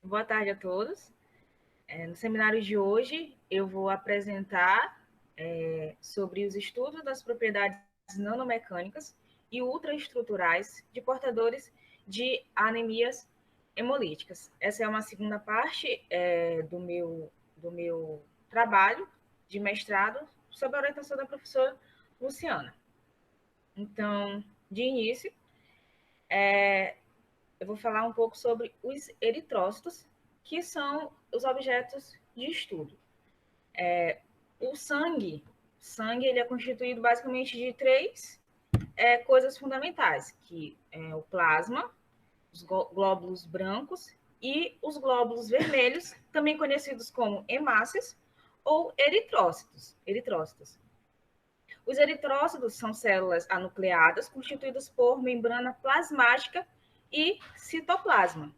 Boa tarde a todos. No seminário de hoje, eu vou apresentar sobre os estudos das propriedades nanomecânicas e ultraestruturais de portadores de anemias hemolíticas. Essa é uma segunda parte do meu trabalho de mestrado sob a orientação da professora Luciana. Então, de início, eu vou falar um pouco sobre os eritrócitos, que são os objetos de estudo. O sangue ele é constituído basicamente de três coisas fundamentais, que é o plasma, os glóbulos brancos e os glóbulos vermelhos, também conhecidos como hemácias ou eritrócitos. Os eritrócitos são células anucleadas constituídas por membrana plasmática e citoplasma.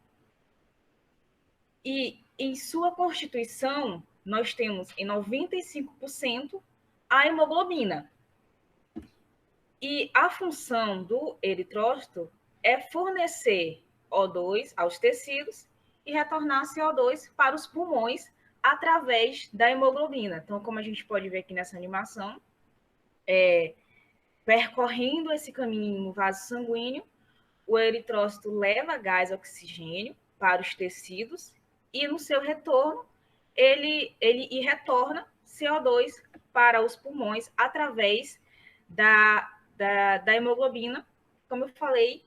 E em sua constituição, nós temos em 95% a hemoglobina. E a função do eritrócito é fornecer O2 aos tecidos e retornar CO2 para os pulmões através da hemoglobina. Então, como a gente pode ver aqui nessa animação, percorrendo esse caminho no vaso sanguíneo, o eritrócito leva gás oxigênio para os tecidos e no seu retorno ele retorna CO2 para os pulmões através da hemoglobina. Como eu falei,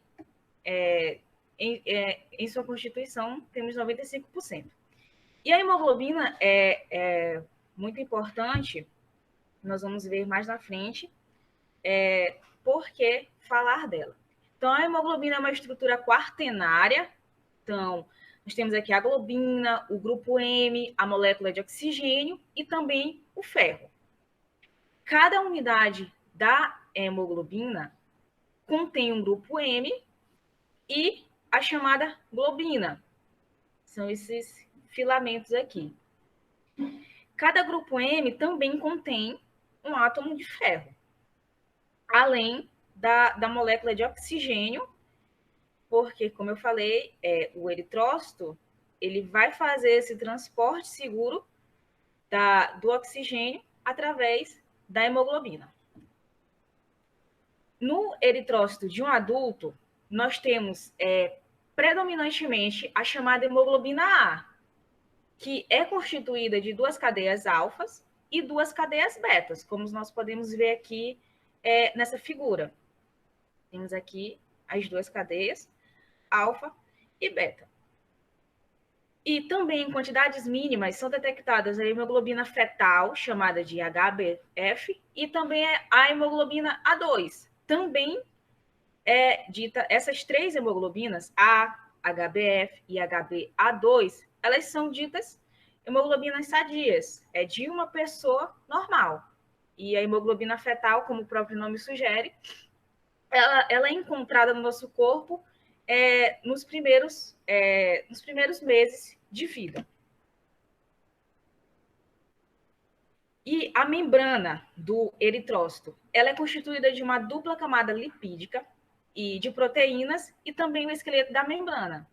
em sua constituição temos 95%. E a hemoglobina é muito importante, nós vamos ver mais na frente, por que falar dela. Então, a hemoglobina é uma estrutura quaternária. Então, nós temos aqui a globina, o grupo M, a molécula de oxigênio e também o ferro. Cada unidade da hemoglobina contém um grupo M e a chamada globina. São esses filamentos aqui. Cada grupo M também contém um átomo de ferro, além da molécula de oxigênio, porque, como eu falei, o eritrócito ele vai fazer esse transporte seguro do oxigênio através da hemoglobina. No eritrócito de um adulto, nós temos predominantemente a chamada hemoglobina A, que é constituída de duas cadeias alfas e duas cadeias betas, como nós podemos ver aqui nessa figura. Temos aqui as duas cadeias, alfa e beta. E também em quantidades mínimas são detectadas a hemoglobina fetal, chamada de HbF, e também a hemoglobina A2. Também dita, essas três hemoglobinas, A, HbF e HbA2, elas são ditas hemoglobinas sadias, é de uma pessoa normal. E a hemoglobina fetal, como o próprio nome sugere, ela é encontrada no nosso corpo nos primeiros meses de vida. E a membrana do eritrócito, ela é constituída de uma dupla camada lipídica e de proteínas e também o esqueleto da membrana.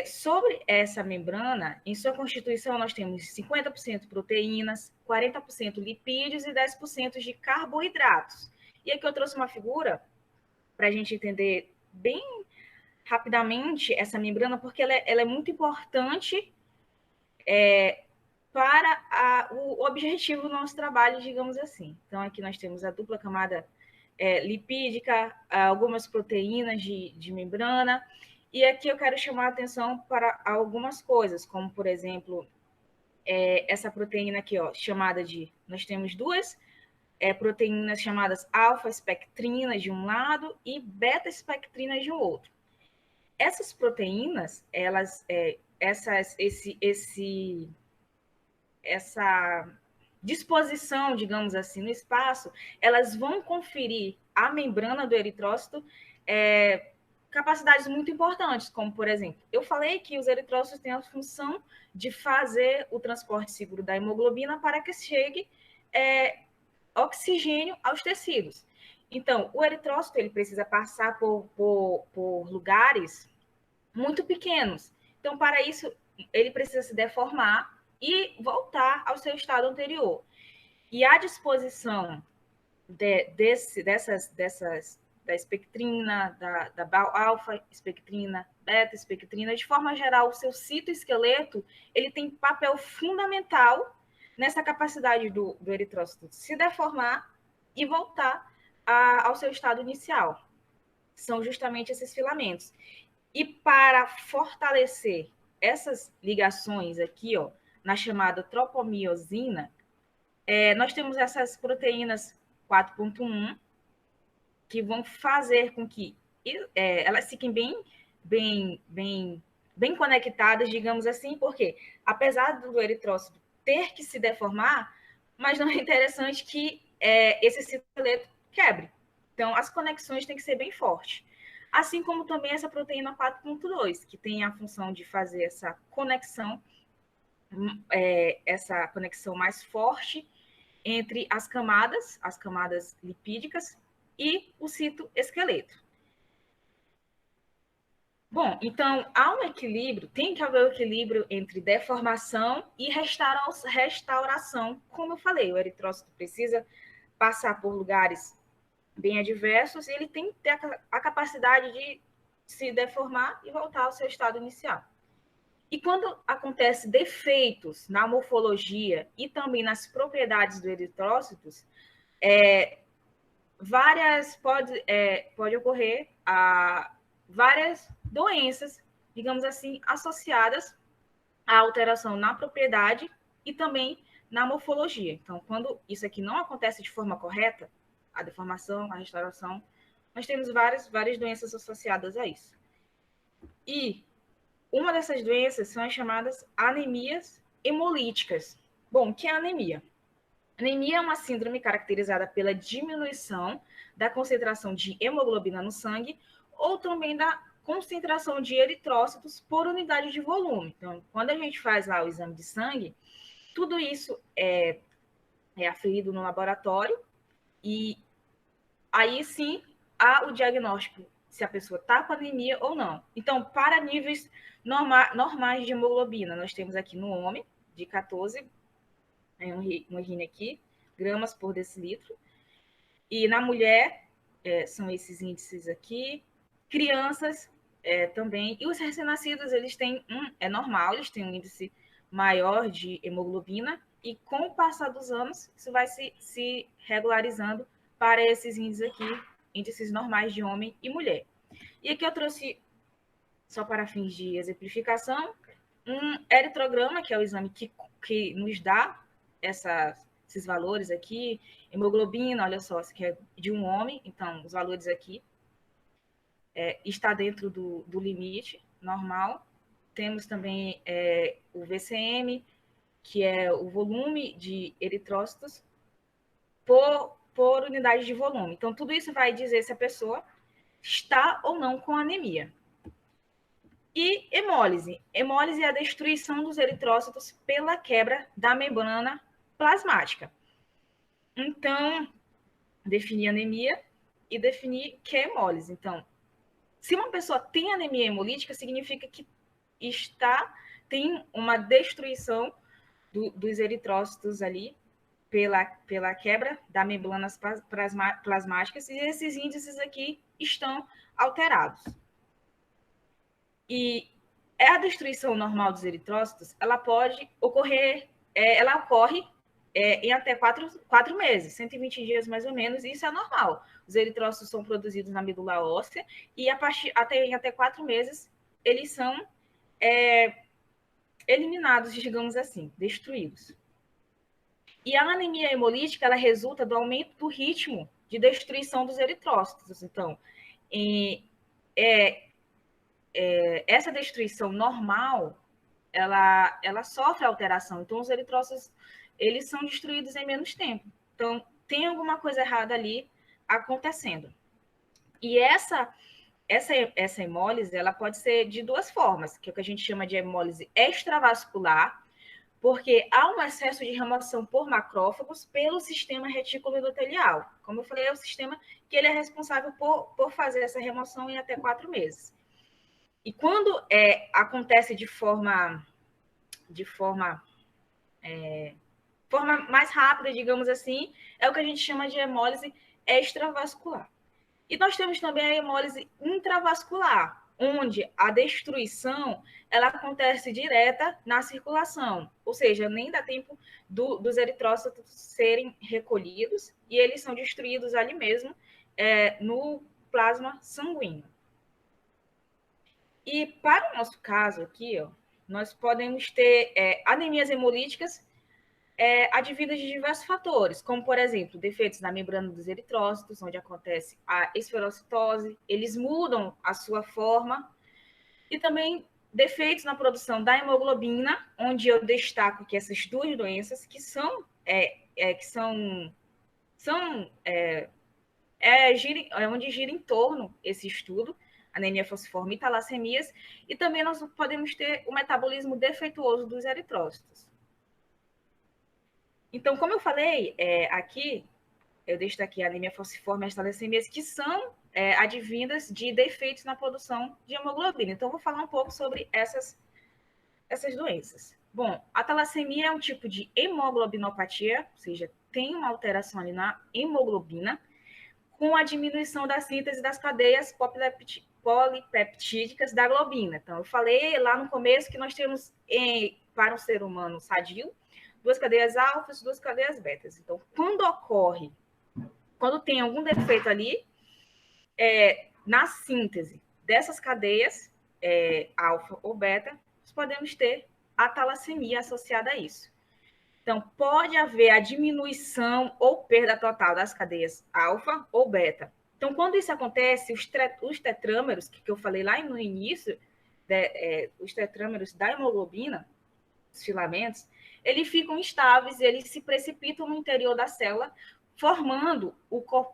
Sobre essa membrana, em sua constituição, nós temos 50% proteínas, 40% lipídios e 10% de carboidratos. E aqui eu trouxe uma figura para a gente entender bem rapidamente essa membrana, porque ela é muito importante para o objetivo do nosso trabalho, digamos assim. Então, aqui nós temos a dupla camada lipídica, algumas proteínas de membrana, e aqui eu quero chamar a atenção para algumas coisas, como, por exemplo, essa proteína aqui, ó, chamada de... Nós temos duas proteínas chamadas alfa-espectrinas de um lado e beta-espectrinas de um outro. Essas proteínas, elas, essa disposição, digamos assim, no espaço, elas vão conferir à membrana do eritrócito capacidades muito importantes, como, por exemplo, eu falei que os eritrócitos têm a função de fazer o transporte seguro da hemoglobina para que chegue oxigênio aos tecidos. Então, o eritrócito ele precisa passar por lugares muito pequenos. Então, para isso, ele precisa se deformar e voltar ao seu estado anterior. E a disposição da espectrina, da alfa-espectrina, beta-espectrina, de forma geral, o seu citoesqueleto, ele tem papel fundamental nessa capacidade do eritrócito se deformar e voltar ao seu estado inicial. São justamente esses filamentos. E para fortalecer essas ligações aqui, ó, na chamada tropomiosina, nós temos essas proteínas 4.1 que vão fazer com que elas fiquem bem conectadas, digamos assim, porque apesar do eritrócito ter que se deformar, mas não é interessante que esse citoesqueleto quebre. Então, as conexões têm que ser bem fortes. Assim como também essa proteína 4.2, que tem a função de fazer essa conexão mais forte entre as camadas lipídicas e o citoesqueleto. Bom, então há um equilíbrio, tem que haver um equilíbrio entre deformação e restauração. Como eu falei, o eritrócito precisa passar por lugares bem adversos e ele tem que ter a capacidade de se deformar e voltar ao seu estado inicial. E quando acontece defeitos na morfologia e também nas propriedades do eritrócito, pode ocorrer várias doenças, digamos assim, associadas à alteração na propriedade e também na morfologia. Então, quando isso aqui não acontece de forma correta, a deformação, a restauração, nós temos várias doenças associadas a isso. E uma dessas doenças são as chamadas anemias hemolíticas. Bom, o que é anemia? Anemia é uma síndrome caracterizada pela diminuição da concentração de hemoglobina no sangue ou também da concentração de eritrócitos por unidade de volume. Então, quando a gente faz lá o exame de sangue, tudo isso é aferido no laboratório e aí sim há o diagnóstico se a pessoa está com anemia ou não. Então, para níveis normais de hemoglobina, nós temos aqui no homem, de 14, um rim aqui, gramas por decilitro. E na mulher, são esses índices aqui. Crianças também. E os recém-nascidos, eles têm é normal, eles têm um índice maior de hemoglobina. E com o passar dos anos, isso vai se regularizando para esses índices aqui, índices normais de homem e mulher. E aqui eu trouxe, só para fins de exemplificação, um eritrograma, que é o exame que nos dá esses valores aqui. Hemoglobina, olha só, que é de um homem, então os valores aqui está dentro do limite normal. Temos também o VCM, que é o volume de eritrócitos por unidade de volume. Então, tudo isso vai dizer se a pessoa está ou não com anemia. E hemólise. Hemólise é a destruição dos eritrócitos pela quebra da membrana plasmática. Então, definir anemia e definir que é hemólise. Então, se uma pessoa tem anemia hemolítica, significa que tem uma destruição dos eritrócitos ali pela quebra das membranas plasmáticas, e esses índices aqui estão alterados. E a destruição normal dos eritrócitos, ela pode ocorrer, ela ocorre em até 4 meses, 120 dias mais ou menos, e isso é normal. Os eritrócitos são produzidos na medula óssea e em até 4 meses eles são eliminados, digamos assim, destruídos. E a anemia hemolítica, ela resulta do aumento do ritmo de destruição dos eritrócitos. Então, essa destruição normal, ela sofre alteração. Então, os eritrócitos, eles são destruídos em menos tempo. Então, tem alguma coisa errada ali acontecendo. E essa hemólise, ela pode ser de duas formas, que é o que a gente chama de hemólise extravascular, porque há um excesso de remoção por macrófagos pelo sistema retículo endotelial. Como eu falei, é o sistema que ele é responsável por fazer essa remoção em até 4 meses. E quando acontece de forma mais rápida, digamos assim, é o que a gente chama de hemólise extravascular. E nós temos também a hemólise intravascular, onde a destruição ela acontece direta na circulação, ou seja, nem dá tempo dos eritrócitos serem recolhidos e eles são destruídos ali mesmo, no plasma sanguíneo. E para o nosso caso aqui, ó, nós podemos ter anemias hemolíticas advindas de diversos fatores, como, por exemplo, defeitos na membrana dos eritrócitos, onde acontece a esferocitose, eles mudam a sua forma, e também defeitos na produção da hemoglobina, onde eu destaco que essas duas doenças, que são onde gira em torno esse estudo, anemia falciforme e talassemias, e também nós podemos ter o metabolismo defeituoso dos eritrócitos. Então, como eu falei, aqui, eu destaquei a anemia falciforme e as talassemias, que são advindas de defeitos na produção de hemoglobina. Então, eu vou falar um pouco sobre essas doenças. Bom, a talassemia é um tipo de hemoglobinopatia, ou seja, tem uma alteração ali na hemoglobina, com a diminuição da síntese das cadeias polipeptídicas da globina. Então, eu falei lá no começo que nós temos, para um ser humano sadio, 2 cadeias alfas e 2 cadeias betas. Então, quando tem algum defeito ali, na síntese dessas cadeias, alfa ou beta, nós podemos ter a talassemia associada a isso. Então, pode haver a diminuição ou perda total das cadeias alfa ou beta. Então, quando isso acontece, os tetrâmeros, que eu falei lá no início, os tetrâmeros da hemoglobina, os filamentos, eles ficam instáveis, eles se precipitam no interior da célula, formando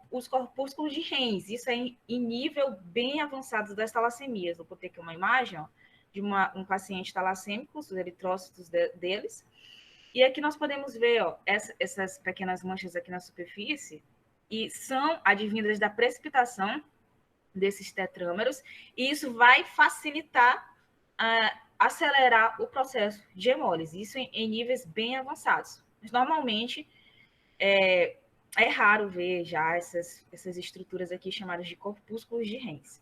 os corpúsculos de Heinz. Isso é em nível bem avançado das talassemias. Eu vou ter aqui uma imagem de um paciente talassêmico, os eritrócitos deles. E aqui nós podemos ver essas pequenas manchas aqui na superfície, e são advindas da precipitação desses tetrâmeros, e isso vai facilitar, acelerar o processo de hemólise, isso em níveis bem avançados. Mas, normalmente, é raro ver já essas estruturas aqui chamadas de corpúsculos de Heinz.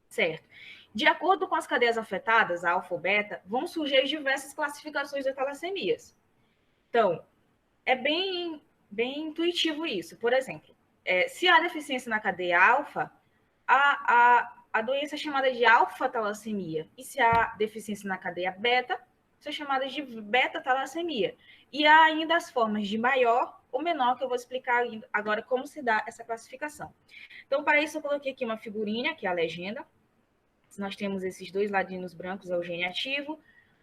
Certo. De acordo com as cadeias afetadas, a alfa ou beta, vão surgir diversas classificações de talassemias. Então, é bem intuitivo isso. Por exemplo, se há deficiência na cadeia alfa, a doença é chamada de alfa-talassemia. E se há deficiência na cadeia beta, isso é chamada de beta-talassemia. E há ainda as formas de maior ou menor, que eu vou explicar agora como se dá essa classificação. Então, para isso, eu coloquei aqui uma figurinha, que é a legenda. Nós temos esses 2 ladinhos brancos, é o gene ativo,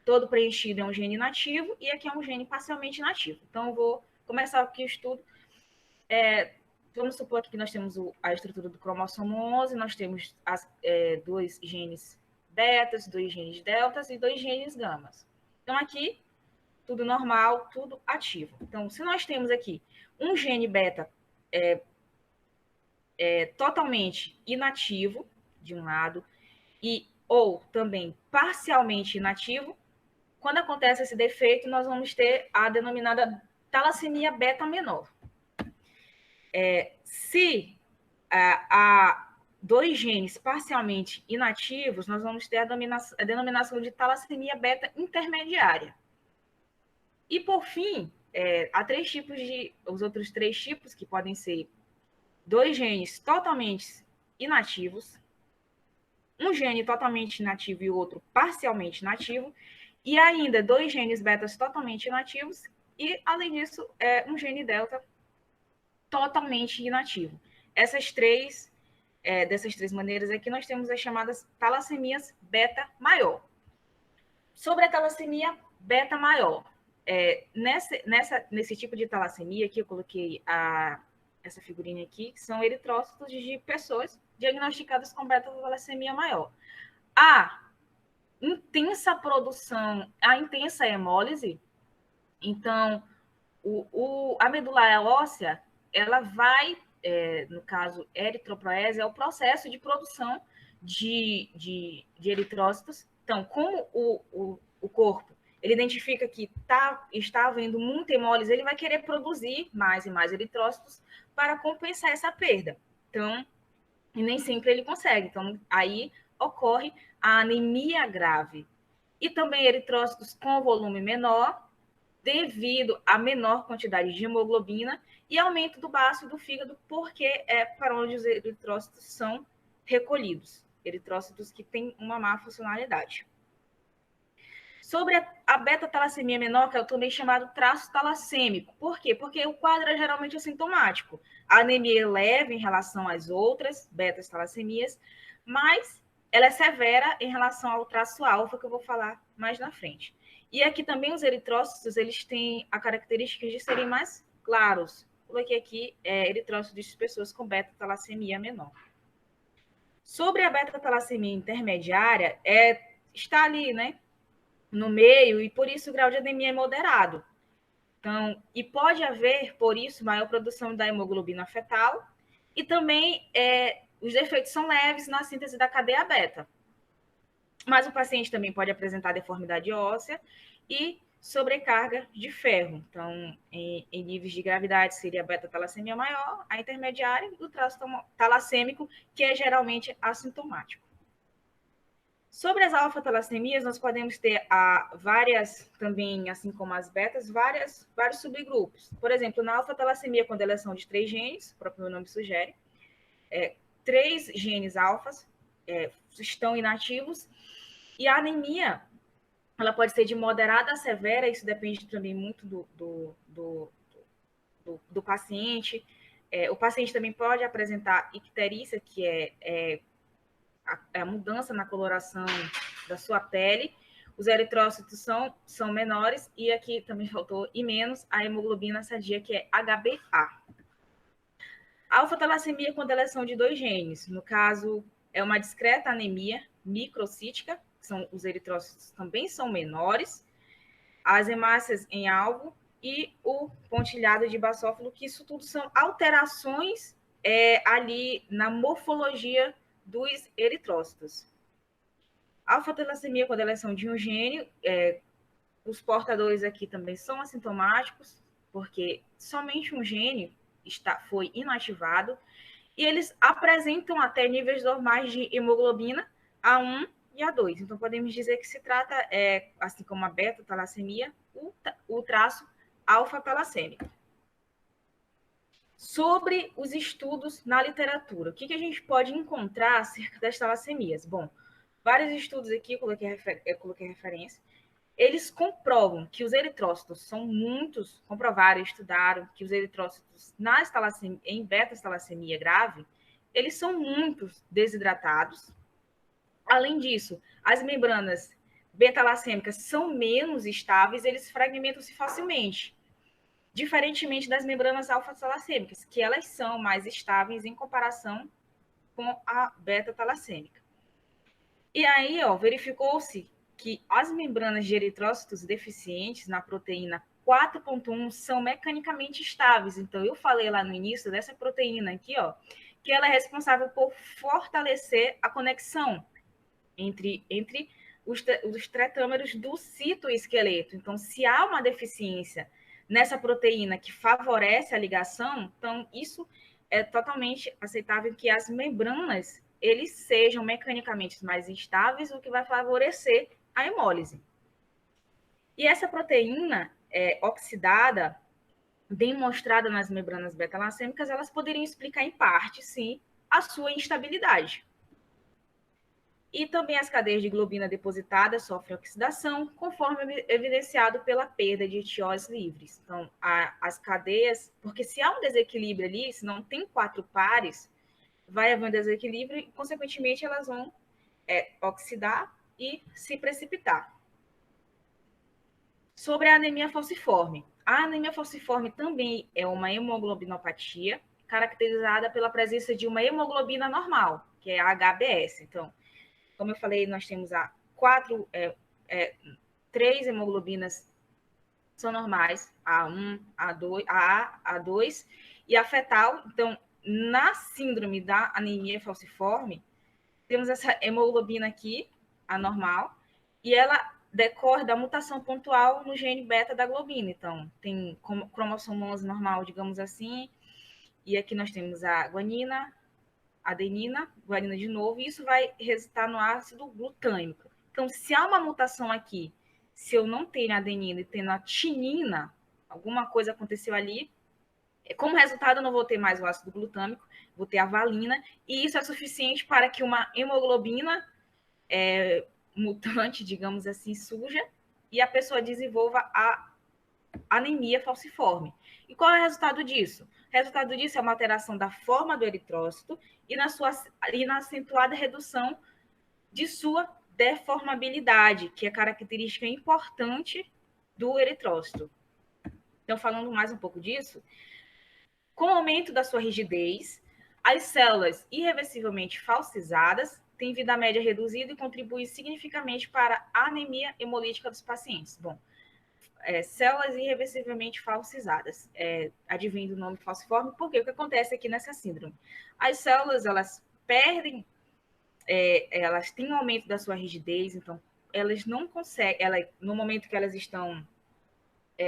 todo preenchido é um gene inativo, e aqui é um gene parcialmente inativo. Então, eu vou começar aqui o estudo. Vamos supor aqui que nós temos a estrutura do cromossomo 11, nós temos 2 genes betas, 2 genes deltas e 2 genes gamas. Então, aqui, tudo normal, tudo ativo. Então, se nós temos aqui um gene beta totalmente inativo, de um lado, ou também parcialmente inativo, quando acontece esse defeito, nós vamos ter a denominada talassemia beta menor. Se há 2 genes parcialmente inativos, nós vamos ter a denominação de talassemia beta intermediária. E, por fim, há os outros 3 tipos, que podem ser 2 genes totalmente inativos, um gene totalmente inativo e o outro parcialmente inativo, e ainda 2 genes betas totalmente inativos, e, além disso, um gene delta totalmente inativo. Dessas 3 maneiras aqui, nós temos as chamadas talassemias beta maior. Sobre a talassemia beta maior, nesse tipo de talassemia, aqui eu coloquei essa figurinha aqui, que são eritrócitos de pessoas diagnosticadas com beta-talassemia maior. A intensa produção, a intensa hemólise, então, a medula óssea, ela vai, no caso, eritropoese, é o processo de produção de eritrócitos. Então, como o corpo ele identifica que está havendo muita hemólise, ele vai querer produzir mais e mais eritrócitos para compensar essa perda. Então, e nem sempre ele consegue. Então, aí ocorre a anemia grave. E também eritrócitos com volume menor, devido à menor quantidade de hemoglobina e aumento do baço e do fígado, porque é para onde os eritrócitos são recolhidos. Eritrócitos que têm uma má funcionalidade. Sobre a beta-talassemia menor, que é o também chamado traço talassêmico. Por quê? Porque o quadro é geralmente assintomático. A anemia é leve em relação às outras beta-talassemias, mas ela é severa em relação ao traço alfa, que eu vou falar mais na frente. E aqui também os eritrócitos, eles têm a característica de serem mais claros. Coloquei aqui eritrócitos de pessoas com beta-talassemia menor. Sobre a beta-talassemia intermediária, está ali, né, no meio, e por isso o grau de anemia é moderado. Então, e pode haver, por isso, maior produção da hemoglobina fetal, e também os defeitos são leves na síntese da cadeia beta. Mas o paciente também pode apresentar deformidade óssea e sobrecarga de ferro. Então, em níveis de gravidade, seria a beta-talassemia maior, a intermediária e o traço talassêmico, que é geralmente assintomático. Sobre as alfa-talassemias, nós podemos ter várias, também, assim como as betas, vários subgrupos. Por exemplo, na alfa-talassemia, com deleção de 3 genes, o próprio nome sugere, 3 genes alfas estão inativos, e a anemia, ela pode ser de moderada a severa, isso depende também muito do paciente. O paciente também pode apresentar icterícia, que é a mudança na coloração da sua pele. Os eritrócitos são menores, e aqui também faltou, e menos, a hemoglobina sadia, que é HbA. A alfa-talassemia com deleção de 2 genes, no caso, é uma discreta anemia microcítica, os eritrócitos também são menores, as hemácias em alvo e o pontilhado de basófilo, que isso tudo são alterações ali na morfologia dos eritrócitos. Alfa-talassemia com deleção de um gene, os portadores aqui também são assintomáticos, porque somente um gene foi inativado, e eles apresentam até níveis normais de hemoglobina A1 e A2. Então, podemos dizer que se trata, assim como a beta-talassemia, o traço alfa-talassêmico. Sobre os estudos na literatura, o que a gente pode encontrar acerca das talassemias? Bom, vários estudos aqui, eu coloquei referência, eles comprovam que os eritrócitos são muitos, comprovaram e estudaram que os eritrócitos em beta-talassemia grave, eles são muitos desidratados. Além disso, as membranas beta-talassêmicas são menos estáveis, eles fragmentam-se facilmente, diferentemente das membranas alfa-talassêmicas, que elas são mais estáveis em comparação com a beta-talassêmica. E aí, verificou-se que as membranas de eritrócitos deficientes na proteína 4.1 são mecanicamente estáveis. Então, eu falei lá no início dessa proteína aqui, que ela é responsável por fortalecer a conexão entre os tetâmeros do citoesqueleto. Então, se há uma deficiência nessa proteína que favorece a ligação, então isso é totalmente aceitável que as membranas eles sejam mecanicamente mais instáveis, o que vai favorecer a hemólise. E essa proteína oxidada, demonstrada nas membranas beta-talassêmicas, elas poderiam explicar em parte, sim, a sua instabilidade. E também as cadeias de globina depositada sofrem oxidação, conforme evidenciado pela perda de etiós livres. Então, as cadeias, porque se há um desequilíbrio ali, se não tem 4 pares, vai haver um desequilíbrio e, consequentemente, elas vão oxidar e se precipitar. Sobre a anemia falciforme. A anemia falciforme também é uma hemoglobinopatia caracterizada pela presença de uma hemoglobina normal, que é a HbS. Então, como eu falei, nós temos 3 hemoglobinas são normais, A1, A2, AA, A2 e a fetal. Então, na síndrome da anemia falciforme, temos essa hemoglobina aqui, anormal, e ela decorre da mutação pontual no gene beta da globina. Então, tem cromossomo 11 normal, digamos assim, e aqui nós temos a guanina, adenina, guanina de novo, e isso vai resultar no ácido glutâmico. Então, se há uma mutação aqui, se eu não tenho adenina e tenho a tinina, alguma coisa aconteceu ali, como resultado eu não vou ter mais o ácido glutâmico, vou ter a valina, e isso é suficiente para que uma hemoglobina mutante, digamos assim, suja, e a pessoa desenvolva a anemia falciforme. E qual é o resultado disso? O resultado disso é uma alteração da forma do eritrócito e na acentuada redução de sua deformabilidade, que é característica importante do eritrócito. Então, falando mais um pouco disso, com o aumento da sua rigidez, as células irreversivelmente falcizadas têm vida média reduzida e contribuem significativamente para a anemia hemolítica dos pacientes. Bom, células irreversivelmente falcizadas, advém do nome falciforme, porque o que acontece aqui nessa síndrome? As células, elas perdem, elas têm um aumento da sua rigidez, então elas não conseguem, no momento que elas estão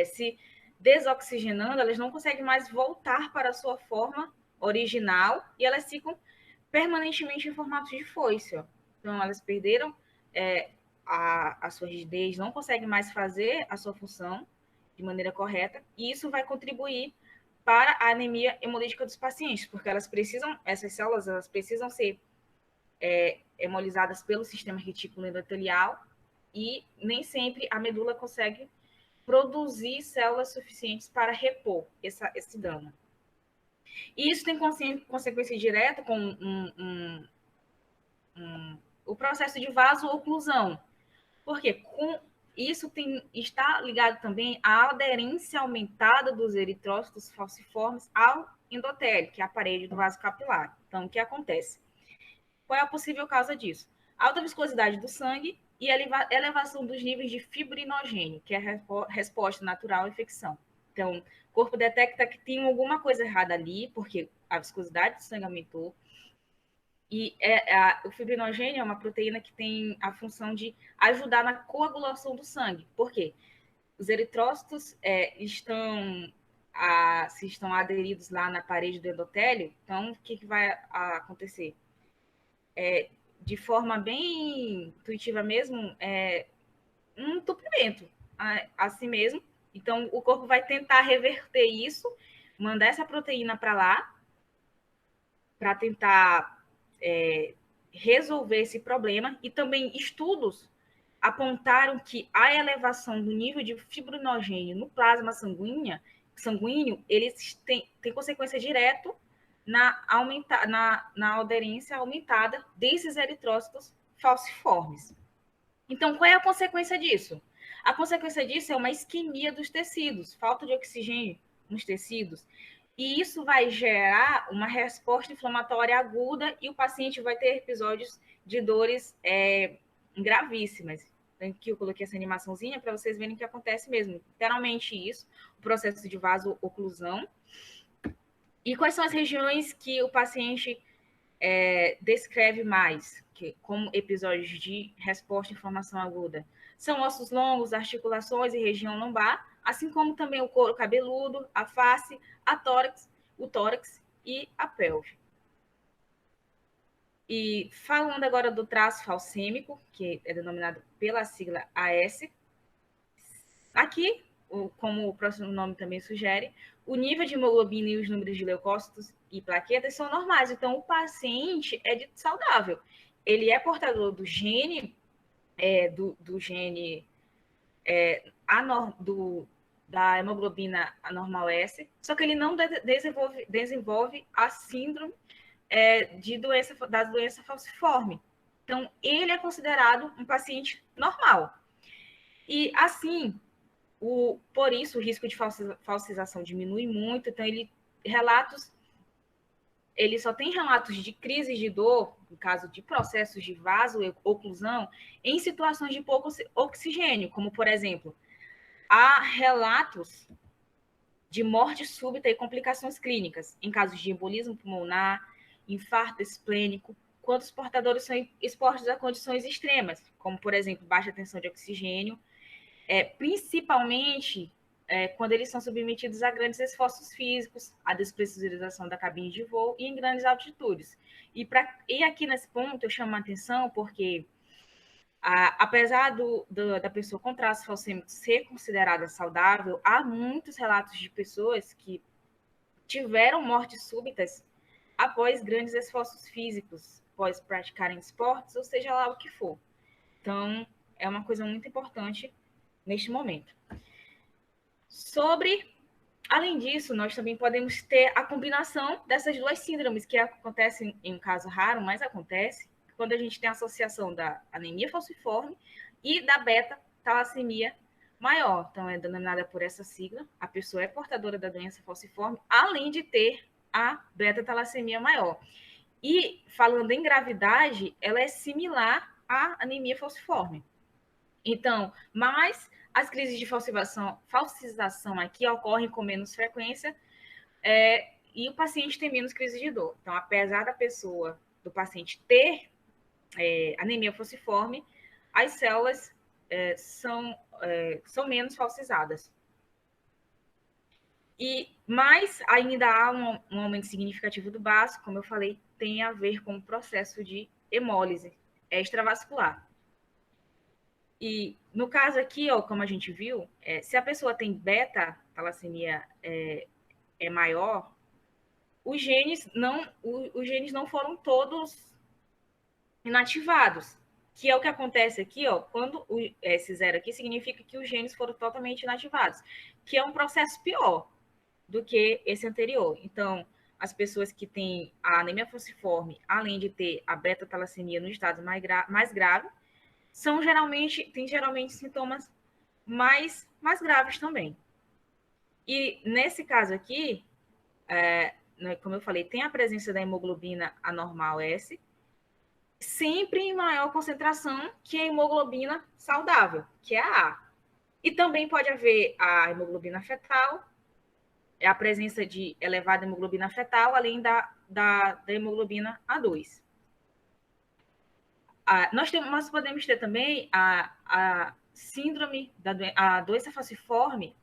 se desoxigenando, elas não conseguem mais voltar para a sua forma original e elas ficam permanentemente em formato de foice. Ó. Então, elas perderam a sua rigidez, não conseguem mais fazer a sua função de maneira correta, e isso vai contribuir para a anemia hemolítica dos pacientes, porque essas células, elas precisam ser hemolizadas pelo sistema retículo endotelial e nem sempre a medula consegue produzir células suficientes para repor esse dano. E isso tem consequência direta com o processo de vaso-oclusão. Porque isso está ligado também à aderência aumentada dos eritrócitos falciformes ao endotélio, que é a parede do vaso capilar. Então, o que acontece? Qual é a possível causa disso? Alta viscosidade do sangue e elevação dos níveis de fibrinogênio, que é a resposta natural à infecção. Então, o corpo detecta que tem alguma coisa errada ali, porque a viscosidade do sangue aumentou. E o fibrinogênio é uma proteína que tem a função de ajudar na coagulação do sangue. Por quê? Os eritrócitos se estão aderidos lá na parede do endotélio, então o que vai acontecer? De forma bem intuitiva mesmo, um entupimento assim mesmo. Então, o corpo vai tentar reverter isso, mandar essa proteína para lá, para tentar resolver esse problema. E também estudos apontaram que a elevação do nível de fibrinogênio no plasma sanguíneo eles têm consequência direta na aderência aumentada desses eritrócitos falciformes. Então, qual é a consequência disso? A consequência disso é uma isquemia dos tecidos, falta de oxigênio nos tecidos, e isso vai gerar uma resposta inflamatória aguda e o paciente vai ter episódios de dores gravíssimas. Aqui eu coloquei essa animaçãozinha para vocês verem que acontece mesmo. Literalmente isso, o processo de vaso-oclusão. E quais são as regiões que o paciente descreve mais como episódios de resposta à inflamação aguda? São ossos longos, articulações e região lombar, assim como também o couro cabeludo, a face, o tórax e a pelve. E falando agora do traço falcêmico, que é denominado pela sigla AS, aqui, como o próximo nome também sugere, o nível de hemoglobina e os números de leucócitos e plaquetas são normais. Então, o paciente é dito saudável. Ele é portador do gene, da hemoglobina anormal S, só que ele não desenvolve a síndrome da doença falciforme. Então, ele é considerado um paciente normal. E, assim, por isso, o risco de falsização diminui muito. Então, ele só tem relatos de crises de dor, no caso de processos de vaso-oclusão, em situações de pouco oxigênio, como, por exemplo, há relatos de morte súbita e complicações clínicas, em casos de embolismo pulmonar, infarto esplênico, quando os portadores são expostos a condições extremas, como, por exemplo, baixa tensão de oxigênio, principalmente quando eles são submetidos a grandes esforços físicos, a despressurização da cabine de voo e em grandes altitudes. E aqui nesse ponto eu chamo a atenção porque, apesar da pessoa com traços falcêmicos ser considerada saudável, há muitos relatos de pessoas que tiveram mortes súbitas após grandes esforços físicos, após praticarem esportes, ou seja lá o que for. Então, é uma coisa muito importante neste momento. Além disso, nós também podemos ter a combinação dessas duas síndromes, que acontecem em um caso raro, mas acontece quando a gente tem a associação da anemia falciforme e da beta-talassemia maior. Então, é denominada por essa sigla. A pessoa é portadora da doença falciforme, além de ter a beta-talassemia maior. E, falando em gravidade, ela é similar à anemia falciforme. Então, mas as crises de falsização aqui ocorrem com menos frequência e o paciente tem menos crise de dor. Então, apesar do paciente ter anemia falciforme, as células são menos falsizadas. Mas ainda há um aumento significativo do baço, como eu falei, tem a ver com o processo de hemólise extravascular. E no caso aqui, como a gente viu, se a pessoa tem beta-talassemia maior, os genes não foram todos inativados, que é o que acontece aqui, quando esse zero aqui significa que os genes foram totalmente inativados, que é um processo pior do que esse anterior. Então, as pessoas que têm a anemia falciforme, além de ter a beta-talassemia no estado mais grave, têm geralmente sintomas mais graves também. E nesse caso aqui, como eu falei, tem a presença da hemoglobina anormal S, sempre em maior concentração que a hemoglobina saudável, que é a A. E também pode haver a hemoglobina fetal, a presença de elevada hemoglobina fetal, além da hemoglobina A2. Nós podemos ter também a síndrome a doença falciforme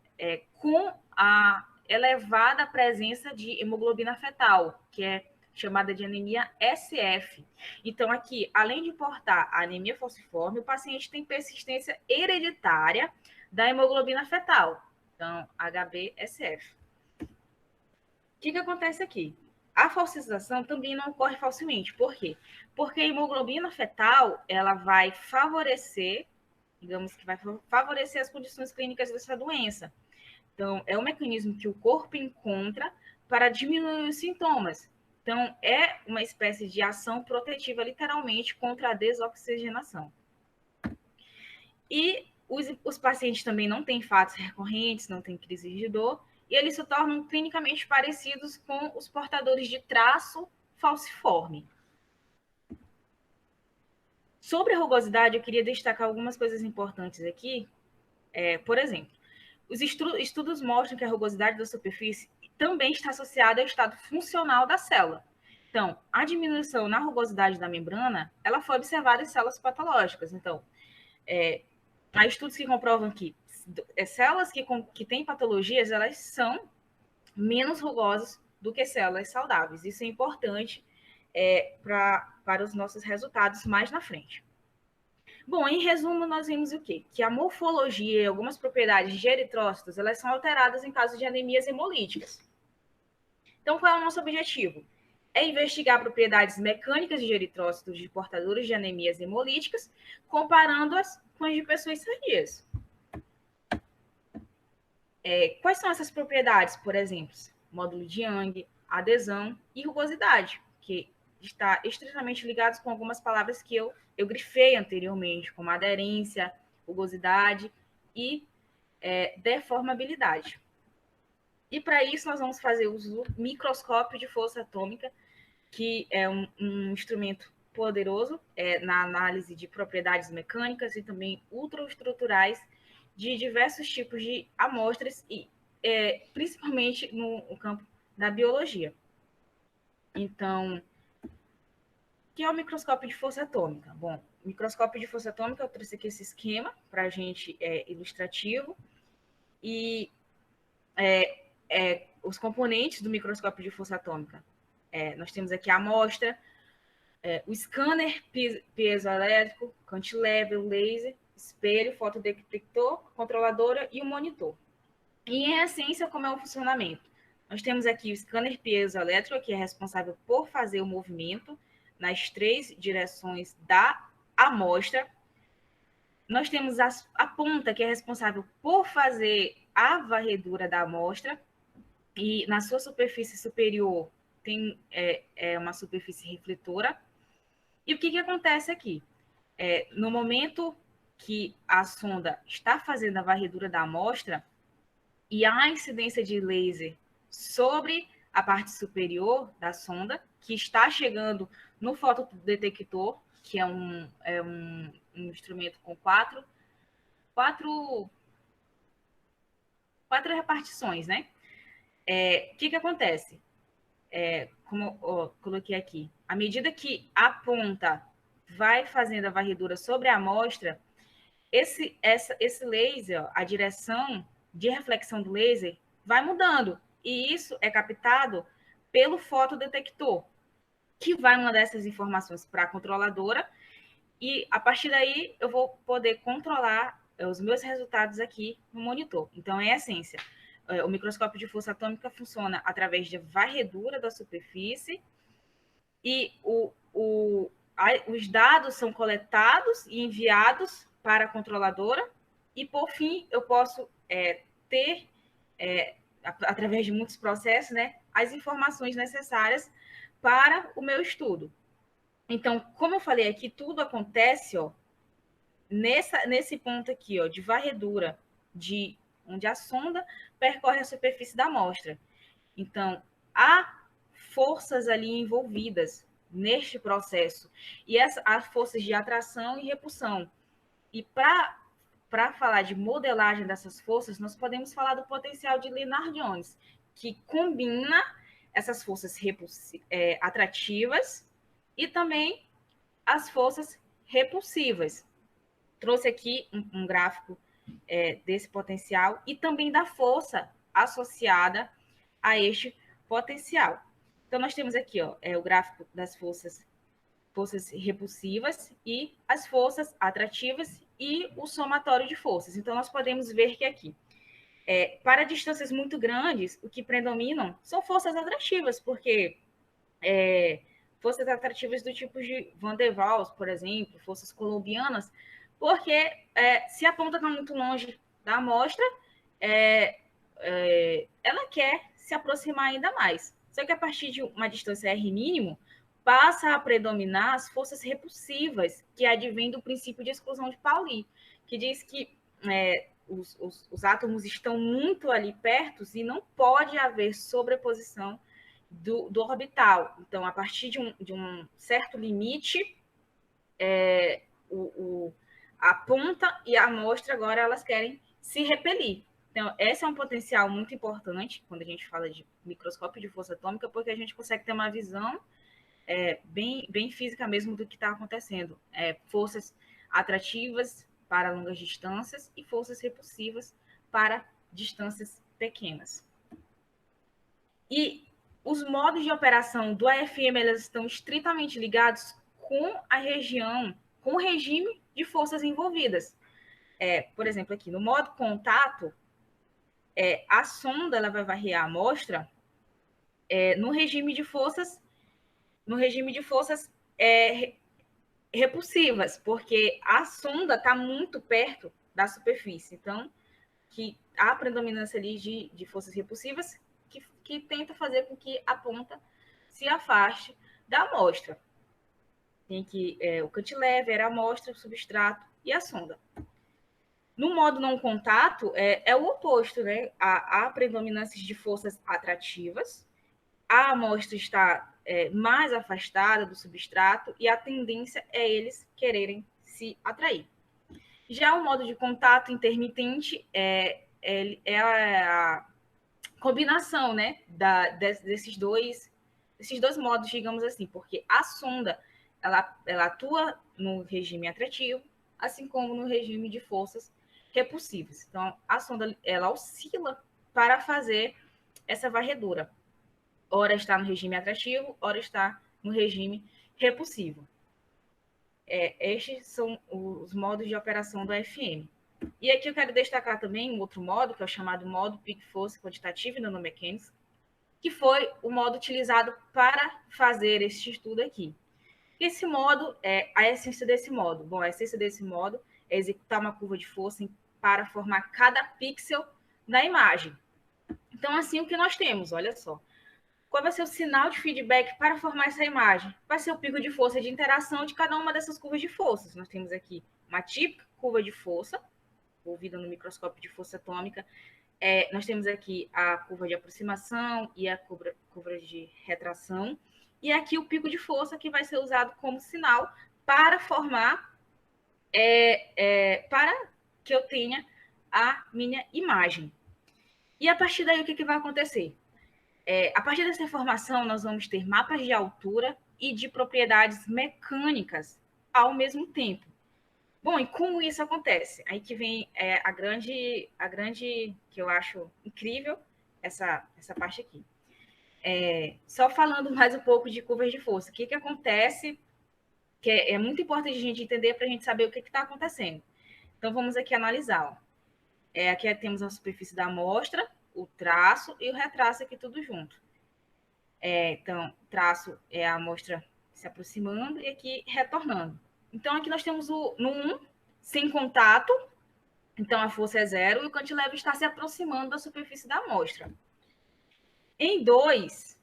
com a elevada presença de hemoglobina fetal, que é chamada de anemia SF. Então, aqui, além de portar a anemia falciforme, o paciente tem persistência hereditária da hemoglobina fetal. Então, HbSF. O que acontece aqui? A falsização também não ocorre facilmente. Por quê? Porque a hemoglobina fetal, ela vai favorecer, digamos que vai favorecer as condições clínicas dessa doença. Então, é um mecanismo que o corpo encontra para diminuir os sintomas. Então, é uma espécie de ação protetiva, literalmente, contra a desoxigenação. E os pacientes também não têm fatos recorrentes, não têm crise de dor, e eles se tornam clinicamente parecidos com os portadores de traço falciforme. Sobre a rugosidade, eu queria destacar algumas coisas importantes aqui. Por exemplo, os estudos mostram que a rugosidade da superfície também está associada ao estado funcional da célula. Então, a diminuição na rugosidade da membrana, ela foi observada em células patológicas. Então, há estudos que comprovam que células que têm patologias, elas são menos rugosas do que células saudáveis. Isso é importante para os nossos resultados mais na frente. Bom, em resumo, nós vimos o quê? Que a morfologia e algumas propriedades de eritrócitos, elas são alteradas em caso de anemias hemolíticas. Então, qual é o nosso objetivo? É investigar propriedades mecânicas de eritrócitos de portadores de anemias hemolíticas, comparando-as com as de pessoas sadias. Quais são essas propriedades? Por exemplo, módulo de Young, adesão e rugosidade, que está estritamente ligados com algumas palavras que eu grifei anteriormente, como aderência, rugosidade e deformabilidade. E para isso nós vamos fazer uso do microscópio de força atômica, que é um instrumento poderoso na análise de propriedades mecânicas e também ultraestruturais de diversos tipos de amostras, e principalmente no campo da biologia. Então, que é o microscópio de força atômica? Bom, o microscópio de força atômica, eu trouxe aqui esse esquema para a gente ilustrativo. E os componentes do microscópio de força atômica. Nós temos aqui a amostra, o scanner piezoelétrico, cantilever, laser, espelho, fotodetector, controladora e o monitor. E, em essência, como é o funcionamento? Nós temos aqui o scanner piezoelétrico, que é responsável por fazer o movimento nas 3 direções da amostra. Nós temos a ponta, que é responsável por fazer a varredura da amostra, e na sua superfície superior tem uma superfície refletora. E o que acontece aqui? No momento que a sonda está fazendo a varredura da amostra e há incidência de laser sobre a parte superior da sonda, que está chegando no fotodetector, que é um instrumento com quatro repartições, né? O que acontece? Como eu coloquei aqui, à medida que a ponta vai fazendo a varredura sobre a amostra, esse laser, a direção de reflexão do laser, vai mudando. E isso é captado pelo fotodetector, que vai mandar essas informações para a controladora. E, a partir daí, eu vou poder controlar os meus resultados aqui no monitor. Então, é a essência. O microscópio de força atômica funciona através de varredura da superfície e os dados são coletados e enviados para a controladora e, por fim, eu posso ter, através de muitos processos, né, as informações necessárias para o meu estudo. Então, como eu falei aqui, tudo acontece nesse ponto aqui, de varredura, onde a sonda percorre a superfície da amostra. Então, há forças ali envolvidas neste processo, e há forças de atração e repulsão. E para falar de modelagem dessas forças, nós podemos falar do potencial de Lennard-Jones, que combina essas forças atrativas e também as forças repulsivas. Trouxe aqui um gráfico desse potencial e também da força associada a este potencial. Então, nós temos aqui o gráfico das forças repulsivas e as forças atrativas e o somatório de forças. Então, nós podemos ver que aqui, para distâncias muito grandes, o que predominam são forças atrativas, porque forças atrativas do tipo de Van der Waals, por exemplo, forças colombianas, porque se a ponta está muito longe da amostra, ela quer se aproximar ainda mais. Só que a partir de uma distância R mínimo, passa a predominar as forças repulsivas, que advém do princípio de exclusão de Pauli, que diz que os átomos estão muito ali perto e não pode haver sobreposição do orbital. Então, a partir de um certo limite, a ponta e a amostra agora elas querem se repelir. Então, esse é um potencial muito importante quando a gente fala de microscópio de força atômica, porque a gente consegue ter uma visão bem física mesmo do que está acontecendo. Forças atrativas para longas distâncias e forças repulsivas para distâncias pequenas. E os modos de operação do AFM eles estão estritamente ligados com a região, com o regime de forças envolvidas. Por exemplo, aqui no modo contato, a sonda ela vai varrer a amostra no regime de forças repulsivas, porque a sonda está muito perto da superfície. Então, que há predominância ali de forças repulsivas que tenta fazer com que a ponta se afaste da amostra. Tem que o cantilever, a amostra, o substrato e a sonda. No modo não contato, é o oposto, né? Há predominância de forças atrativas, a amostra está mais afastada do substrato e a tendência é eles quererem se atrair. Já o modo de contato intermitente é a combinação, né, desses dois modos, digamos assim, porque a sonda ela atua no regime atrativo, assim como no regime de forças repulsivas. Então, a sonda ela oscila para fazer essa varredura. Ora está no regime atrativo, ora está no regime repulsivo. Estes são os modos de operação do AFM. E aqui eu quero destacar também um outro modo, que é o chamado modo Peak Force Quantitative Nanomechanics, que foi o modo utilizado para fazer este estudo aqui. Esse modo, a essência desse modo? Bom, a essência desse modo é executar uma curva de força para formar cada pixel na imagem. Então, assim, o que nós temos? Olha só. Qual vai ser o sinal de feedback para formar essa imagem? Vai ser o pico de força de interação de cada uma dessas curvas de forças. Nós temos aqui uma típica curva de força, envolvida no microscópio de força atômica. Nós temos aqui a curva de aproximação e a curva de retração. E aqui o pico de força que vai ser usado como sinal para formar, para que eu tenha a minha imagem. E a partir daí, o que vai acontecer? A partir dessa informação, nós vamos ter mapas de altura e de propriedades mecânicas ao mesmo tempo. Bom, e como isso acontece? Aí que vem a grande, que eu acho incrível, essa parte aqui. Só falando mais um pouco de curvas de força. O que acontece, que é muito importante a gente entender para a gente saber o que está acontecendo. Então, vamos aqui analisar. Aqui temos a superfície da amostra, o traço e o retraço aqui tudo junto. Então, traço é a amostra se aproximando e aqui retornando. Então, aqui nós temos no 1, sem contato, então a força é 0 e o cantilever está se aproximando da superfície da amostra. Em 2,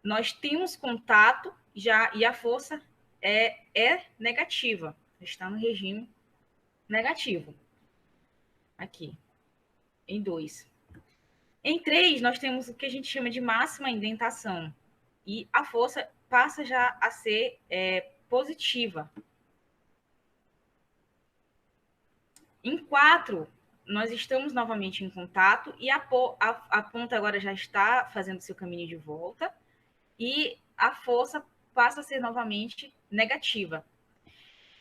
nós temos contato já e a força é negativa, está no regime negativo. Aqui, em 2. Em 3, nós temos o que a gente chama de máxima indentação. E a força passa já a ser positiva. Em 4, nós estamos novamente em contato e a ponta agora já está fazendo seu caminho de volta e a força passa a ser novamente negativa.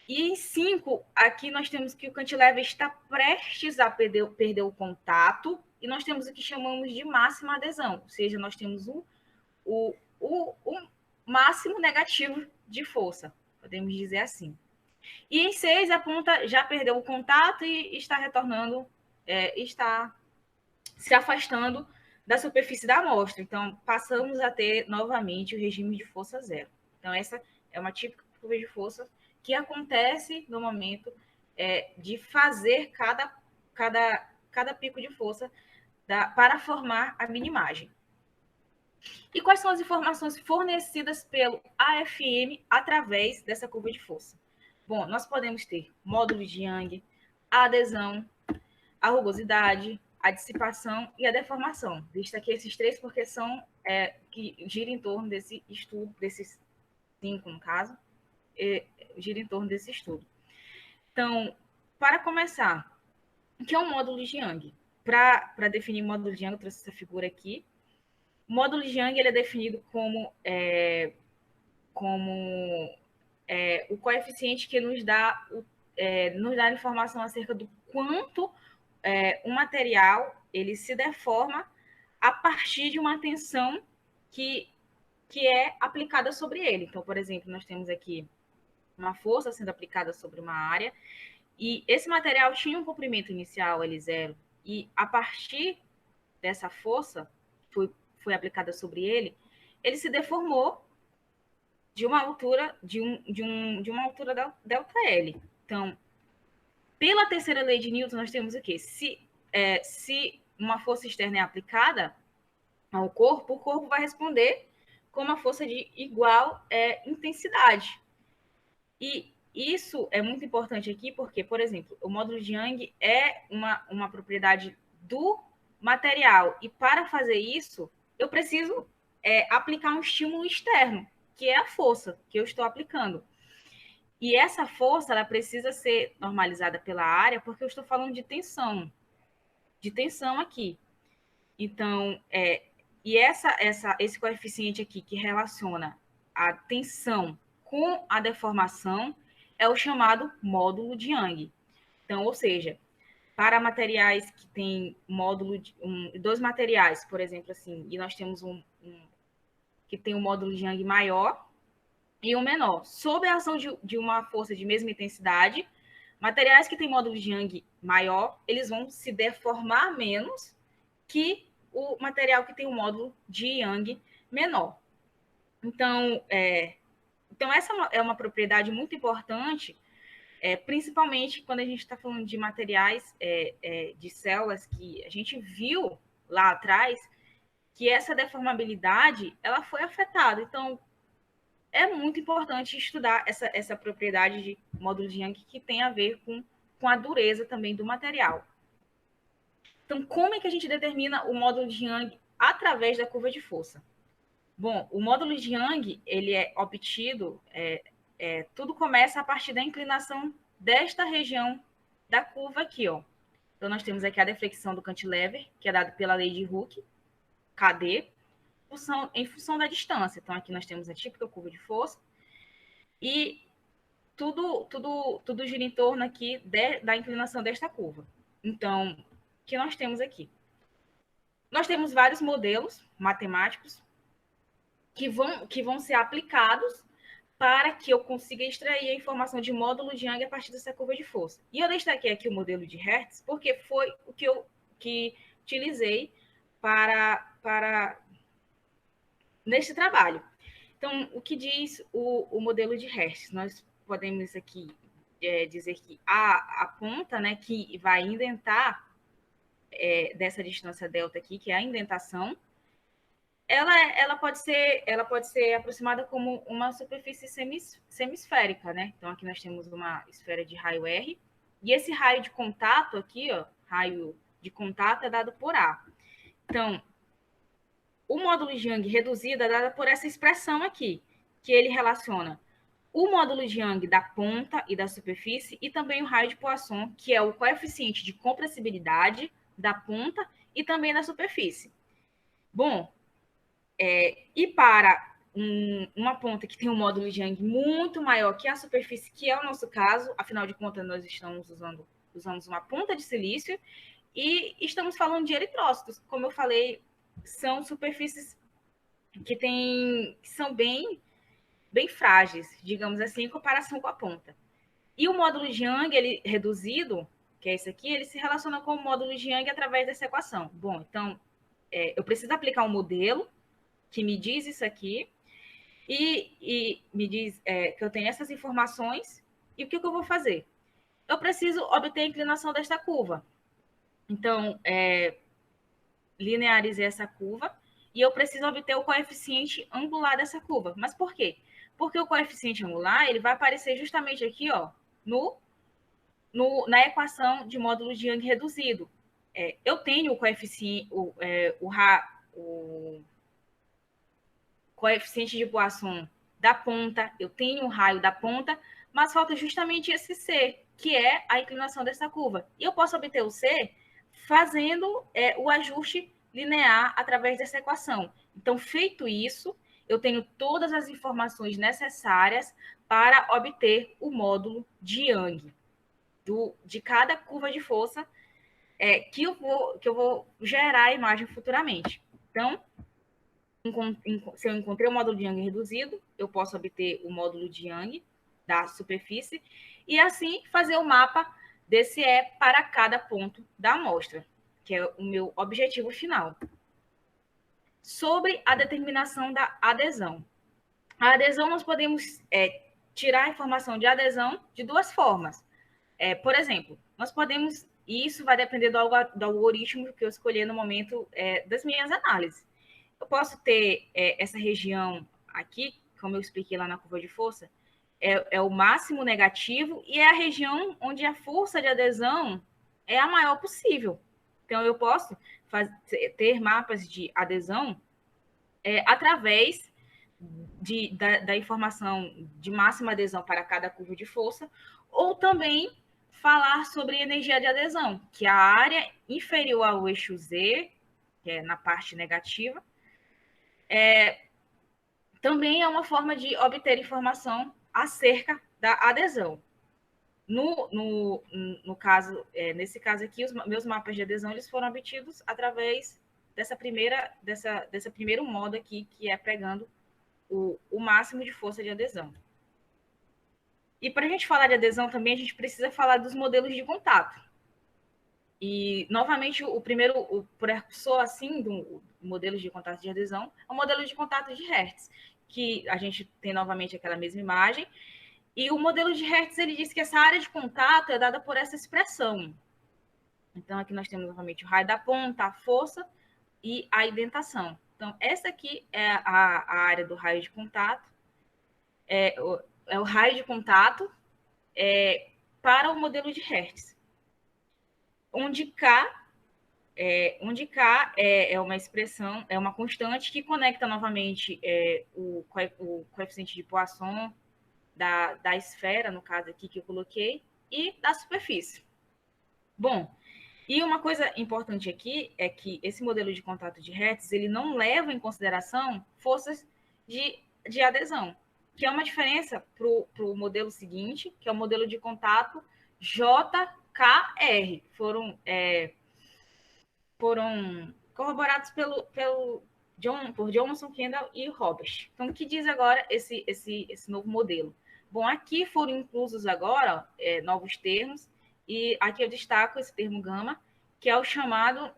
E em 5, aqui nós temos que o cantilever está prestes a perder o contato e nós temos o que chamamos de máxima adesão, ou seja, nós temos o máximo negativo de força, podemos dizer assim. E em 6, a ponta já perdeu o contato e está retornando, está se afastando da superfície da amostra. Então, passamos a ter novamente o regime de força 0. Então, essa é uma típica curva de força que acontece no momento de fazer cada pico de força para formar a minimagem. E quais são as informações fornecidas pelo AFM através dessa curva de força? Bom, nós podemos ter módulo de Young, a adesão, a rugosidade, a dissipação e a deformação. Visto aqui esses 3 porque são que giram em torno desse estudo, desses 5 no caso, gira em torno desse estudo. Então, para começar, o que é um módulo de Young? Para definir o módulo de Young, eu trouxe essa figura aqui. O módulo de Young ele é definido como o coeficiente que nos dá informação acerca do quanto o material ele se deforma a partir de uma tensão que é aplicada sobre ele. Então, por exemplo, nós temos aqui uma força sendo aplicada sobre uma área e esse material tinha um comprimento inicial L0 e a partir dessa força foi aplicada sobre ele, ele se deformou de uma altura de uma altura delta L. Então, pela terceira lei de Newton, nós temos o quê? Se uma força externa é aplicada ao corpo, o corpo vai responder com uma força de igual intensidade. E isso é muito importante aqui porque, por exemplo, o módulo de Young é uma propriedade do material. E para fazer isso, eu preciso aplicar um estímulo externo, que é a força que eu estou aplicando. E essa força ela precisa ser normalizada pela área, porque eu estou falando de tensão aqui. Então, esse coeficiente aqui que relaciona a tensão com a deformação é o chamado módulo de Young. Então, ou seja, para materiais que têm módulo de dois materiais, por exemplo, assim, e nós temos que tem um módulo de Young maior e um menor, sob a ação de uma força de mesma intensidade, materiais que têm módulo de Young maior, eles vão se deformar menos que o material que tem um módulo de Young menor. Então, essa é uma propriedade muito importante, principalmente quando a gente está falando de materiais de células que a gente viu lá atrás que essa deformabilidade ela foi afetada. Então, é muito importante estudar essa propriedade de módulo de Young que tem a ver com a dureza também do material. Então, como é que a gente determina o módulo de Young através da curva de força? Bom, o módulo de Young, ele é obtido, tudo começa a partir da inclinação desta região da curva aqui, ó. Então, nós temos aqui a deflexão do cantilever, que é dada pela lei de Hooke, KD, em função da distância. Então, aqui nós temos a típica curva de força, e tudo gira em torno aqui da inclinação desta curva. Então, o que nós temos aqui? Nós temos vários modelos matemáticos que vão ser aplicados para que eu consiga extrair a informação de módulo de Young a partir dessa curva de força. E eu destaquei aqui o modelo de Hertz, porque foi o que eu utilizei para nesse trabalho. Então, o que diz o modelo de Hertz? Nós podemos aqui dizer que a ponta, né, que vai indentar dessa distância delta aqui, que é a indentação, ela pode ser aproximada como uma superfície semisférica, né? Então, aqui nós temos uma esfera de raio R, e esse raio de contato aqui, ó, raio de contato é dado por A. Então, o módulo de Young reduzido é dado por essa expressão aqui, que ele relaciona o módulo de Young da ponta e da superfície e também o raio de Poisson, que é o coeficiente de compressibilidade da ponta e também da superfície. Bom, e para uma ponta que tem um módulo de Young muito maior que a superfície, que é o nosso caso, afinal de contas, nós estamos usamos uma ponta de silício e estamos falando de eritrócitos. Como eu falei, são superfícies que são bem frágeis, digamos assim, em comparação com a ponta. E o módulo de Young, ele reduzido, que é esse aqui, ele se relaciona com o módulo de Young através dessa equação. Bom, então, eu preciso aplicar um modelo que me diz isso aqui e me diz que eu tenho essas informações e o que eu vou fazer? Eu preciso obter a inclinação desta curva. Então, linearizei essa curva e eu preciso obter o coeficiente angular dessa curva. Mas por quê? Porque o coeficiente angular ele vai aparecer justamente aqui, ó, na equação de módulo de Young reduzido. Eu tenho o coeficiente, o coeficiente de Poisson da ponta, eu tenho o raio da ponta, mas falta justamente esse C, que é a inclinação dessa curva. E eu posso obter o C fazendo o ajuste linear através dessa equação. Então, feito isso, eu tenho todas as informações necessárias para obter o módulo de Young de cada curva de força que eu vou gerar a imagem futuramente. Então, se eu encontrei o módulo de Young reduzido, eu posso obter o módulo de Young da superfície e assim fazer o mapa desse E para cada ponto da amostra, que é o meu objetivo final. Sobre a determinação da adesão. A adesão, nós podemos tirar a informação de adesão de duas formas. Por exemplo, nós podemos, e isso vai depender do algoritmo que eu escolher no momento das minhas análises. Eu posso ter essa região aqui, como eu expliquei lá na curva de força, é o máximo negativo e é a região onde a força de adesão é a maior possível. Então, eu posso ter mapas de adesão através da informação de máxima adesão para cada curva de força, ou também falar sobre energia de adesão, que é a área inferior ao eixo Z, que é na parte negativa, também é uma forma de obter informação acerca da adesão. No caso, nesse caso aqui, os meus mapas de adesão eles foram obtidos através desse primeiro modo aqui, que é pegando o máximo de força de adesão. E para a gente falar de adesão também, a gente precisa falar dos modelos de contato. E, novamente, o precursor, assim, do modelo de contato de adesão é o modelo de contato de Hertz, que a gente tem, novamente, aquela mesma imagem. E o modelo de Hertz, ele diz que essa área de contato é dada por essa expressão. Então, aqui nós temos, novamente, o raio da ponta, a força e a indentação. Então, essa aqui é a área do raio de contato, é o raio de contato para o modelo de Hertz, onde K é uma expressão, é uma constante que conecta novamente o coeficiente de Poisson da esfera, no caso aqui que eu coloquei, e da superfície. Bom, e uma coisa importante aqui é que esse modelo de contato de Hertz, ele não leva em consideração forças de adesão, que é uma diferença para o modelo seguinte, que é o modelo de contato JKR. Foram corroborados por Johnson, Kendall e Roberts. Então, o que diz agora esse novo modelo? Bom, aqui foram inclusos agora novos termos, e aqui eu destaco esse termo gama, que é o chamado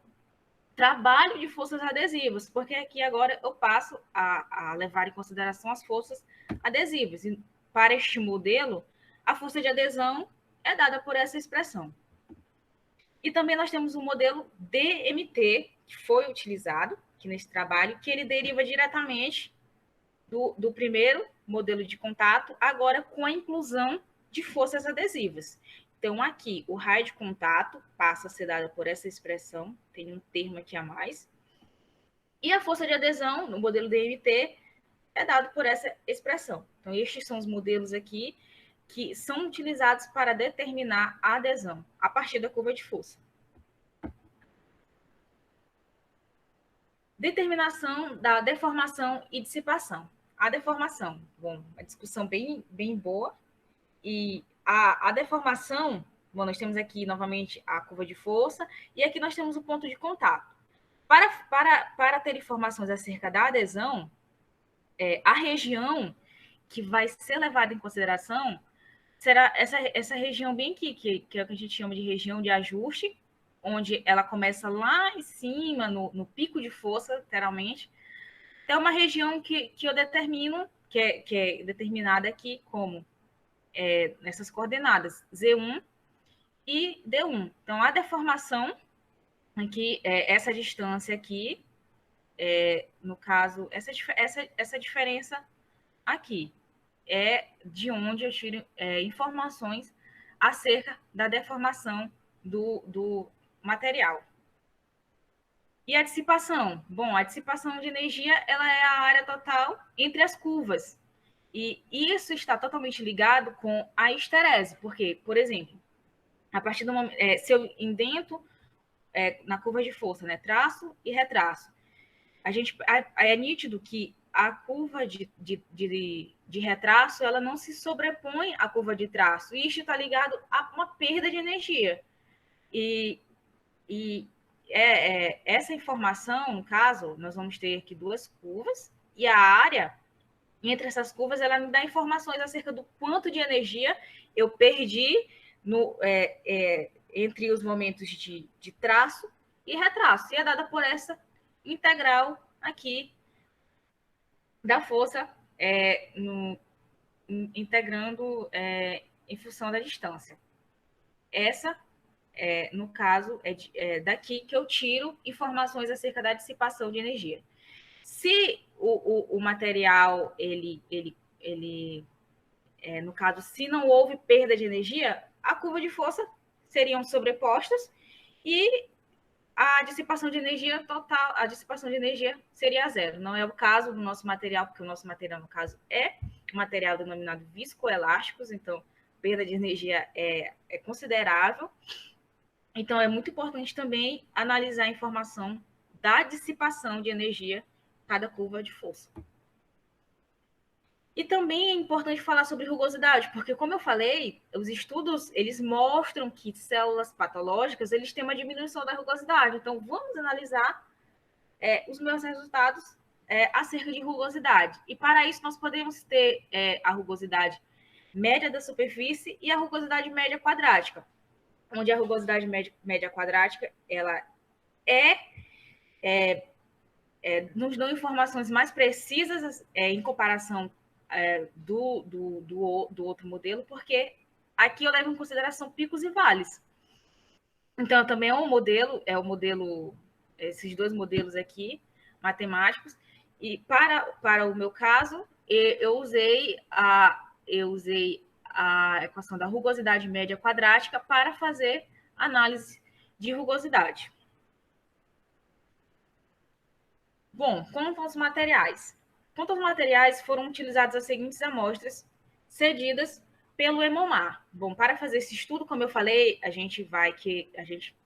trabalho de forças adesivas, porque aqui agora eu passo a levar em consideração as forças adesivas. E para este modelo, a força de adesão é dada por essa expressão. E também nós temos o modelo DMT, que foi utilizado aqui nesse trabalho, que ele deriva diretamente do primeiro modelo de contato, agora com a inclusão de forças adesivas. Então, aqui, o raio de contato passa a ser dada por essa expressão, tem um termo aqui a mais, e a força de adesão, no modelo DMT, é dado por essa expressão. Então, estes são os modelos aqui que são utilizados para determinar a adesão, a partir da curva de força. Determinação da deformação e dissipação. A deformação, bom, uma discussão bem boa. E a deformação, bom, nós temos aqui novamente a curva de força, e aqui nós temos o ponto de contato. Para ter informações acerca da adesão, a região que vai ser levada em consideração será essa região bem aqui, que é o que a gente chama de região de ajuste, onde ela começa lá em cima, no pico de força, literalmente. É uma região que eu determino, que é determinada aqui como nessas coordenadas, Z1 e D1. Então, a deformação, aqui, essa distância aqui, no caso, essa diferença aqui, é de onde eu tiro informações acerca da deformação do material. E a dissipação? Bom, a dissipação de energia ela é a área total entre as curvas. E isso está totalmente ligado com a esterese, porque, por exemplo, a partir do momento, se eu indento na curva de força, né, traço e retraço, é nítido que a curva de retraço ela não se sobrepõe à curva de traço, e isso está ligado a uma perda de energia. E essa informação, no caso, nós vamos ter aqui duas curvas, e a área entre essas curvas, ela me dá informações acerca do quanto de energia eu perdi entre os momentos de traço e retraço. E é dada por essa integral aqui da força integrando em função da distância. Essa, no caso, é daqui que eu tiro informações acerca da dissipação de energia. Se o material, no caso, se não houve perda de energia, a curva de força seriam sobrepostas e a dissipação de energia total, a dissipação de energia seria zero. Não é o caso do nosso material, porque o nosso material, no caso, é um material denominado viscoelásticos, então perda de energia é considerável. Então, é muito importante também analisar a informação da dissipação de energia cada curva de força. E também é importante falar sobre rugosidade, porque, como eu falei, os estudos, eles mostram que células patológicas, eles têm uma diminuição da rugosidade. Então, vamos analisar os meus resultados acerca de rugosidade. E, para isso, nós podemos ter a rugosidade média da superfície e a rugosidade média quadrática, onde a rugosidade média quadrática, ela nos dão informações mais precisas em comparação do outro modelo, porque aqui eu levo em consideração picos e vales. Então, também é o modelo, esses dois modelos aqui, matemáticos, e para o meu caso, eu usei a equação da rugosidade média quadrática para fazer análise de rugosidade. Bom, quanto aos materiais. Quanto aos materiais, foram utilizadas as seguintes amostras cedidas pelo EMOMAR. Bom, para fazer esse estudo, como eu falei, a gente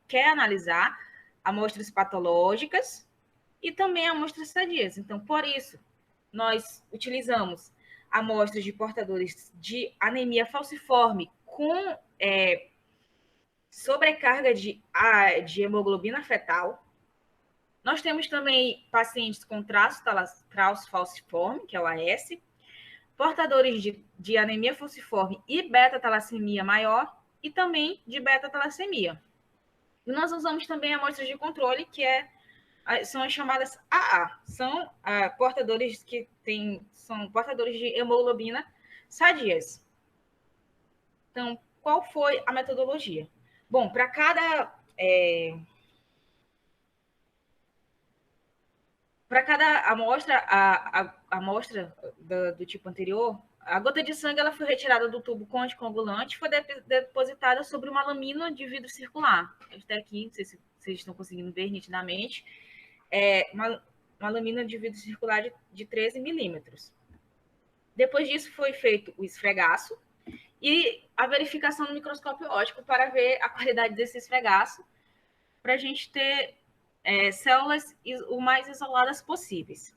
quer analisar amostras patológicas e também amostras sadias. Então, por isso, nós utilizamos amostras de portadores de anemia falciforme com sobrecarga de hemoglobina fetal. Nós temos também pacientes com traço falciforme, que é o AS, portadores de anemia falciforme e beta-talassemia maior, e também de beta-talassemia. E nós usamos também amostras de controle, que são as chamadas AA, são portadores de hemoglobina sadias. Então, qual foi a metodologia? Bom, para cada amostra, a amostra do tipo anterior, a gota de sangue ela foi retirada do tubo com anticoagulante e foi depositada sobre uma lâmina de vidro circular. Até aqui, não sei se vocês estão conseguindo ver nitidamente, uma lâmina de vidro circular de 13 milímetros. Depois disso, foi feito o esfregaço e a verificação no microscópio óptico para ver a qualidade desse esfregaço, para a gente ter células o mais isoladas possíveis.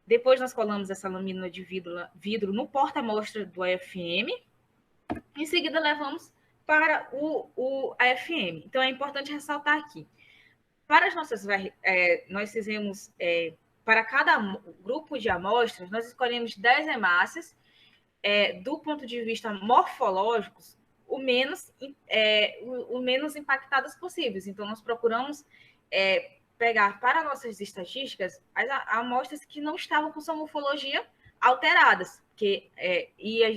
Depois nós colamos essa lâmina de vidro no porta-amostra do AFM. Em seguida, levamos para o AFM. Então, é importante ressaltar aqui. Para as nossas... nós fizemos... para cada grupo de amostras, nós escolhemos 10 hemácias do ponto de vista morfológico, o menos impactadas possíveis. Então, nós procuramos pegar para nossas estatísticas as amostras que não estavam com sua morfologia alteradas, e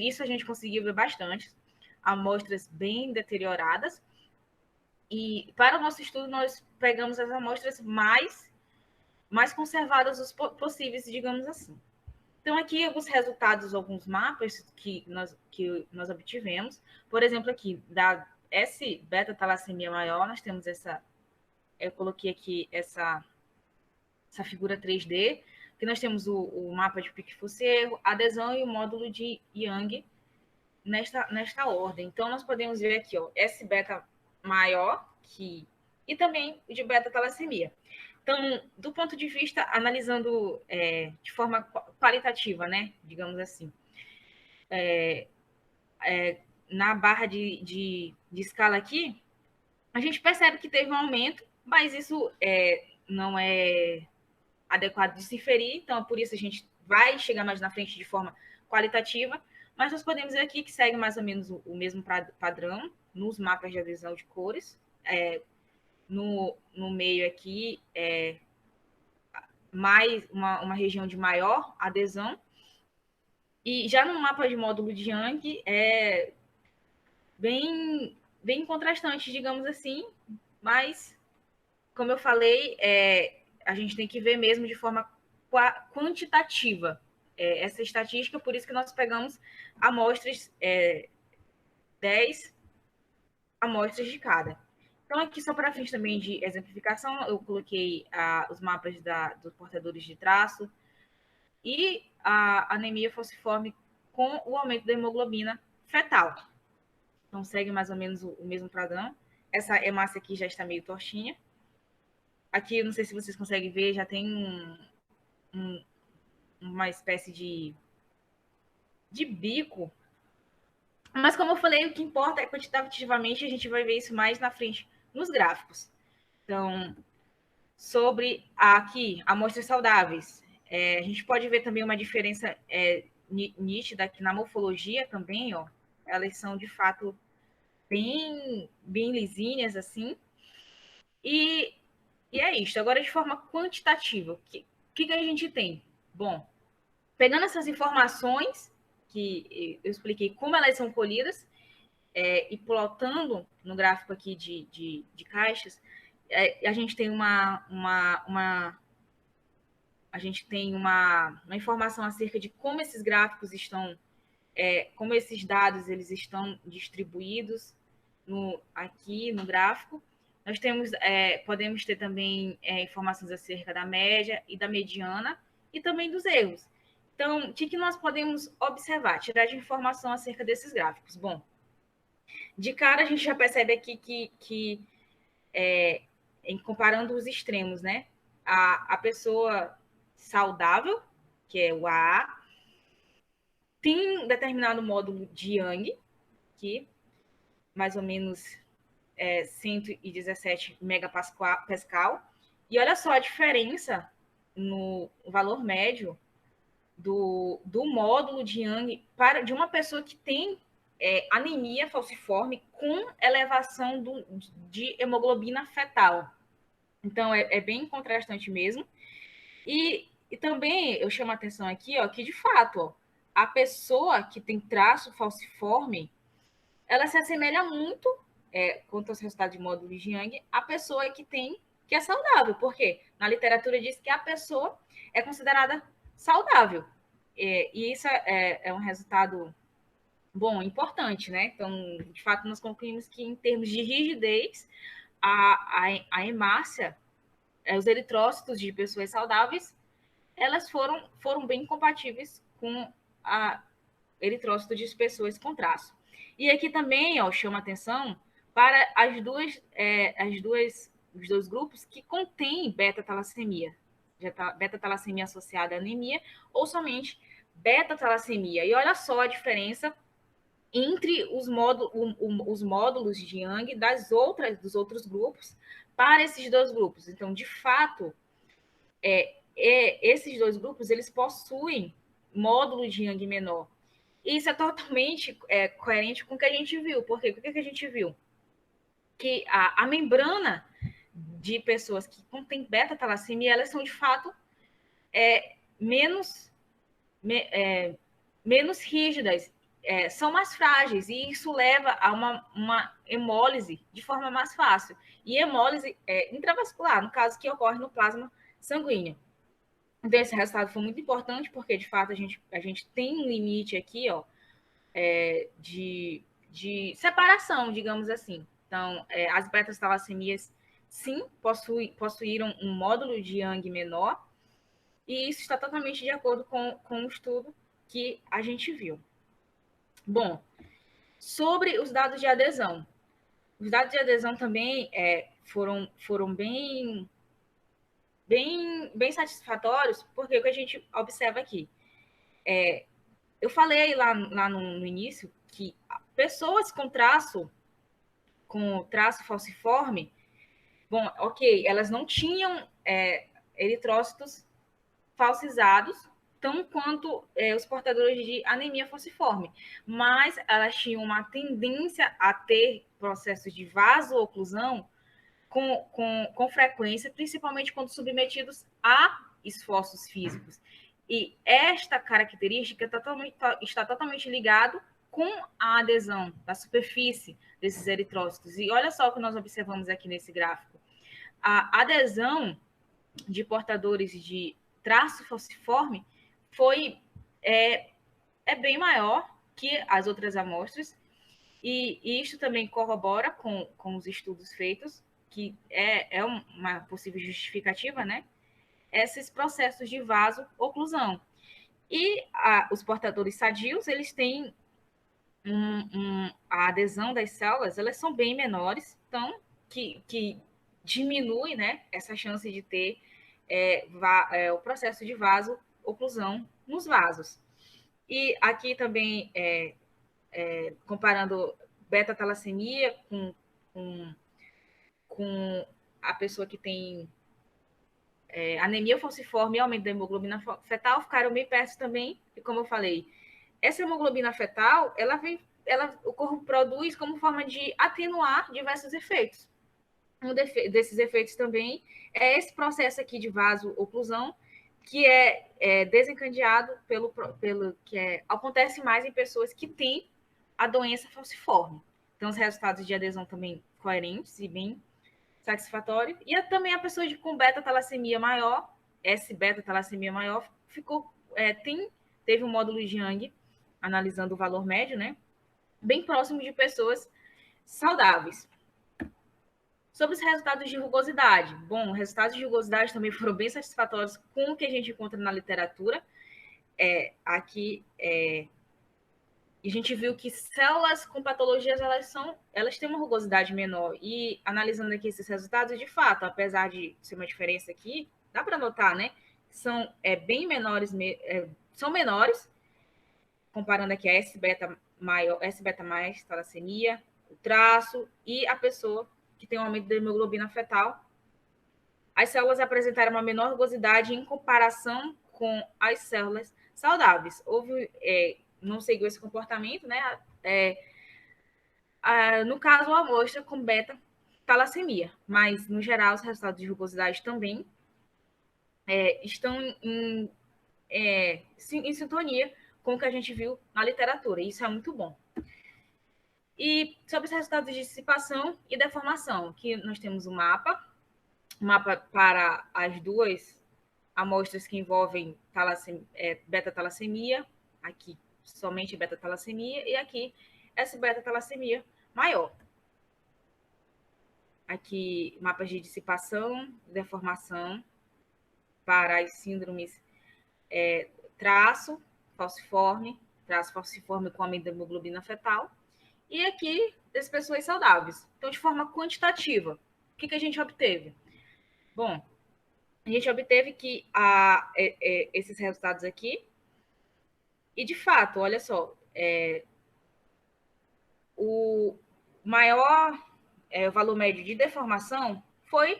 isso a gente conseguiu ver bastante, amostras bem deterioradas, e para o nosso estudo nós pegamos as amostras mais conservadas possíveis, digamos assim. Então, aqui alguns resultados, alguns mapas que nós obtivemos. Por exemplo, aqui, da S-beta-talassemia maior, nós temos eu coloquei aqui essa figura 3D, que nós temos o mapa de Pique-Fossé, adesão e o módulo de Young nesta ordem. Então, nós podemos ver aqui, ó, S-beta maior, e também o de beta-talassemia. Então, do ponto de vista, analisando de forma qualitativa, né, digamos assim, na barra de escala aqui, a gente percebe que teve um aumento, mas isso não é adequado de se inferir, então por isso a gente vai chegar mais na frente de forma qualitativa, mas nós podemos ver aqui que segue mais ou menos o mesmo padrão nos mapas de adesão de cores. No meio aqui, mais uma região de maior adesão, e já no mapa de módulo de Young é bem contrastante, digamos assim, mas, como eu falei, a gente tem que ver mesmo de forma quantitativa essa estatística, por isso que nós pegamos amostras, 10 amostras de cada. Então, aqui só para fins também de exemplificação, eu coloquei os mapas dos portadores de traço e a anemia falciforme com o aumento da hemoglobina fetal. Então, segue mais ou menos o mesmo padrão. Essa hemácia aqui já está meio tortinha. Aqui, não sei se vocês conseguem ver, já tem uma espécie de de bico. Mas, como eu falei, o que importa é quantitativamente, a gente vai ver isso mais na frente nos gráficos. Então, sobre aqui, amostras saudáveis, a gente pode ver também uma diferença nítida aqui na morfologia também, ó. Elas são, de fato, bem lisinhas, assim. E é isso. Agora, de forma quantitativa, o que a gente tem? Bom, pegando essas informações que eu expliquei como elas são colhidas, e plotando no gráfico aqui de caixas, a gente tem a gente tem uma informação acerca de como esses gráficos estão, como esses dados eles estão distribuídos aqui no gráfico. Nós temos, podemos ter também informações acerca da média e da mediana e também dos erros. Então, o que nós podemos observar, tirar de informação acerca desses gráficos? Bom, de cara a gente já percebe aqui que em comparando os extremos, né? A pessoa saudável, que é o AA, tem um determinado módulo de Yang, que mais ou menos 117 megapascal. E olha só a diferença no valor médio do módulo de Yang de uma pessoa que tem anemia falciforme com elevação de hemoglobina fetal. Então, é bem contrastante mesmo. E também eu chamo a atenção aqui, ó, que de fato, ó, a pessoa que tem traço falciforme, ela se assemelha muito, quanto aos resultados de módulo de Yang, à pessoa que é saudável. Por quê? Na literatura diz que a pessoa é considerada saudável. E isso é um resultado bom, importante, né? Então, de fato, nós concluímos que, em termos de rigidez, a hemácia, os eritrócitos de pessoas saudáveis, elas foram bem compatíveis com a eritrócito de pessoas com traço. E aqui também, ó, chama atenção para os dois grupos que contêm beta-talassemia, beta-talassemia associada à anemia, ou somente beta-talassemia. E olha só a diferença entre os módulos de Yang dos outros grupos para esses dois grupos. Então, de fato, esses dois grupos eles possuem módulo de Yang menor. E isso é totalmente coerente com o que a gente viu. Por quê? O que a gente viu? Que a membrana de pessoas que contêm beta-talassemia, elas são, de fato, menos rígidas, são mais frágeis, e isso leva a uma hemólise de forma mais fácil. E hemólise intravascular, no caso que ocorre no plasma sanguíneo. Então, esse resultado foi muito importante, porque, de fato, a gente tem um limite aqui, ó, de separação, digamos assim. Então, as beta-talassemias, sim, possuíram um módulo de Yang menor, e isso está totalmente de acordo com o estudo que a gente viu. Bom, sobre os dados de adesão. Os dados de adesão também foram bem satisfatórios, porque o que a gente observa aqui eu falei lá no início que pessoas com traço falciforme, bom, ok, elas não tinham eritrócitos falcizados, tão quanto os portadores de anemia falciforme, mas elas tinham uma tendência a ter processos de vaso-oclusão com frequência, principalmente quando submetidos a esforços físicos. E esta característica está totalmente ligado com a adesão da superfície desses eritrócitos. E olha só o que nós observamos aqui nesse gráfico. A adesão de portadores de traço falciforme é bem maior que as outras amostras, e isso também corrobora com os estudos feitos, que é uma possível justificativa, né? Esses processos de vaso-oclusão. E os portadores sadios, eles têm a adesão das células, elas são bem menores, então, que diminui, né, essa chance de ter o processo de vaso-oclusão nos vasos. E aqui também, comparando beta-talassemia com a pessoa que tem anemia falciforme e aumento da hemoglobina fetal, ficaram bem perto também. E como eu falei, essa hemoglobina fetal, o corpo produz como forma de atenuar diversos efeitos. Um desses efeitos também é esse processo aqui de vaso-oclusão, que é desencadeado pelo que acontece mais em pessoas que têm a doença falciforme. Então, os resultados de adesão também coerentes e bem satisfatórios. E também a pessoa com beta-talassemia maior, S-beta-talassemia maior, teve um módulo de Young, analisando o valor médio, né? Bem próximo de pessoas saudáveis. Sobre os resultados de rugosidade. Bom, os resultados de rugosidade também foram bem satisfatórios com o que a gente encontra na literatura. Aqui, a gente viu que células com patologias, elas têm uma rugosidade menor. E analisando aqui esses resultados, de fato, apesar de ser uma diferença aqui, dá para notar, né? São bem menores, são menores, comparando aqui a S-beta mais talassemia, o traço e a pessoa que tem um aumento da hemoglobina fetal. As células apresentaram uma menor rugosidade em comparação com as células saudáveis. Não seguiu esse comportamento, né? No caso, a amostra com beta-talassemia, mas, no geral, os resultados de rugosidade também estão em sintonia com o que a gente viu na literatura, e isso é muito bom. E sobre os resultados de dissipação e deformação, que nós temos um mapa para as duas amostras que envolvem beta-talassemia, aqui somente beta-talassemia, e aqui essa beta-talassemia maior. Aqui, mapas de dissipação, deformação para as síndromes traço falciforme com aumento da hemoglobina fetal, e aqui das pessoas saudáveis. Então, de forma quantitativa, o que a gente obteve? Bom, a gente obteve que esses resultados aqui, e de fato, olha só, o maior valor médio de deformação foi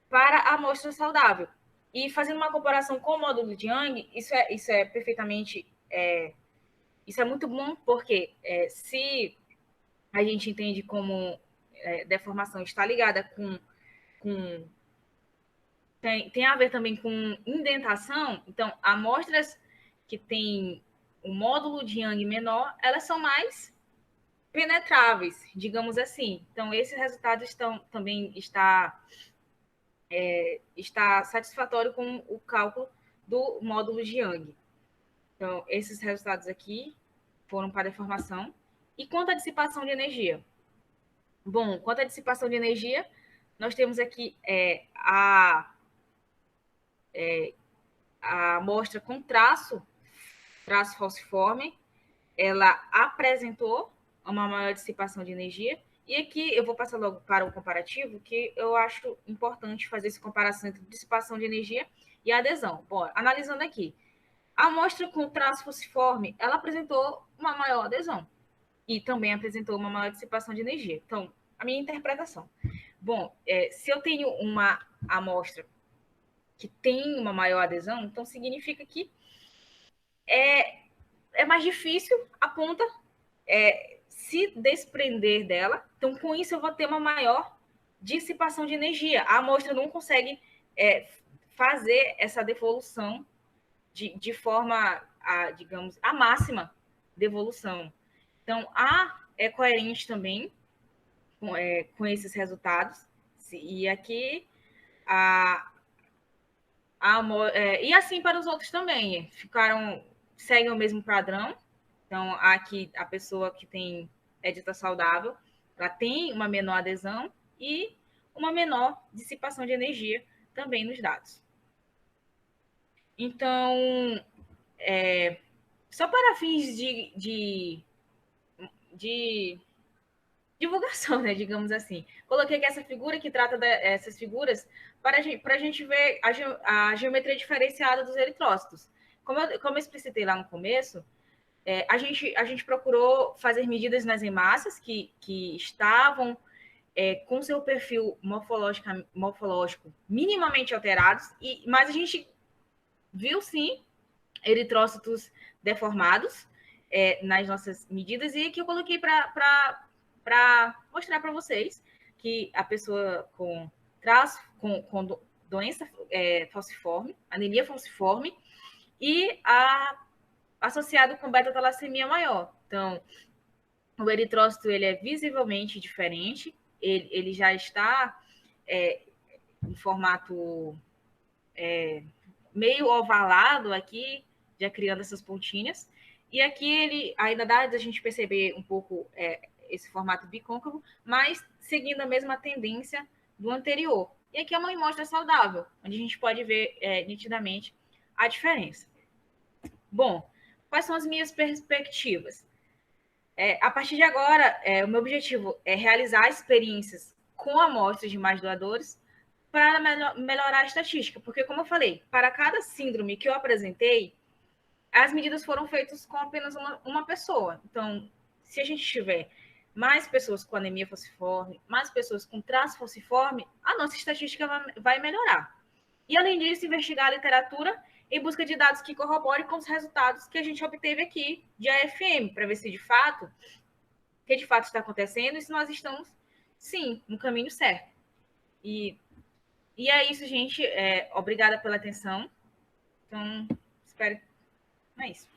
para a amostra saudável. E fazendo uma comparação com o módulo de Young, isso é perfeitamente... isso é muito bom, porque se a gente entende como deformação está ligada tem a ver também com indentação, então, amostras que têm o módulo de Young menor, elas são mais penetráveis, digamos assim. Então, esses resultados também está satisfatório com o cálculo do módulo de Young. Então, esses resultados aqui foram para a deformação. E quanto à dissipação de energia? Bom, quanto à dissipação de energia, nós temos aqui a amostra com traço falciforme, ela apresentou uma maior dissipação de energia. E aqui eu vou passar logo para o comparativo, que eu acho importante fazer essa comparação entre dissipação de energia e adesão. Bom, analisando aqui, a amostra com traço falciforme, ela apresentou uma maior adesão e também apresentou uma maior dissipação de energia. Então, a minha interpretação. Bom, se eu tenho uma amostra que tem uma maior adesão, então significa que é mais difícil a ponta se desprender dela. Então, com isso, eu vou ter uma maior dissipação de energia. A amostra não consegue fazer essa devolução de forma, digamos, a máxima devolução. Então, é coerente também com esses resultados. E aqui, e assim para os outros também, seguem o mesmo padrão. Então, aqui, a pessoa que tem dieta saudável, ela tem uma menor adesão e uma menor dissipação de energia também nos dados. Então, só para fins de divulgação, né, digamos assim, coloquei aqui essa figura que trata dessas figuras para a gente ver a geometria diferenciada dos eritrócitos. Como eu explicitei lá no começo, A gente procurou fazer medidas nas hemácias que estavam com seu perfil morfológico minimamente alterados, mas a gente viu sim eritrócitos deformados nas nossas medidas, e que eu coloquei para mostrar para vocês que a pessoa com doença falciforme, anemia falciforme, e associado com beta-talassemia maior. Então, o eritrócito ele é visivelmente diferente, ele já está em formato meio ovalado aqui, já criando essas pontinhas. E aqui ele ainda dá a gente perceber um pouco esse formato bicôncavo, mas seguindo a mesma tendência do anterior. E aqui é uma amostra saudável, onde a gente pode ver nitidamente a diferença. Bom, quais são as minhas perspectivas? A partir de agora, o meu objetivo é realizar experiências com amostras de mais doadores para melhorar a estatística, porque, como eu falei, para cada síndrome que eu apresentei, as medidas foram feitas com apenas uma pessoa. Então, se a gente tiver mais pessoas com anemia falciforme, mais pessoas com traço falciforme, a nossa estatística vai melhorar. E, além disso, investigar a literatura em busca de dados que corroborem com os resultados que a gente obteve aqui de AFM, para ver se de fato, o que de fato está acontecendo e se nós estamos, sim, no caminho certo. E é isso, gente. Obrigada pela atenção. Então, espero. É isso.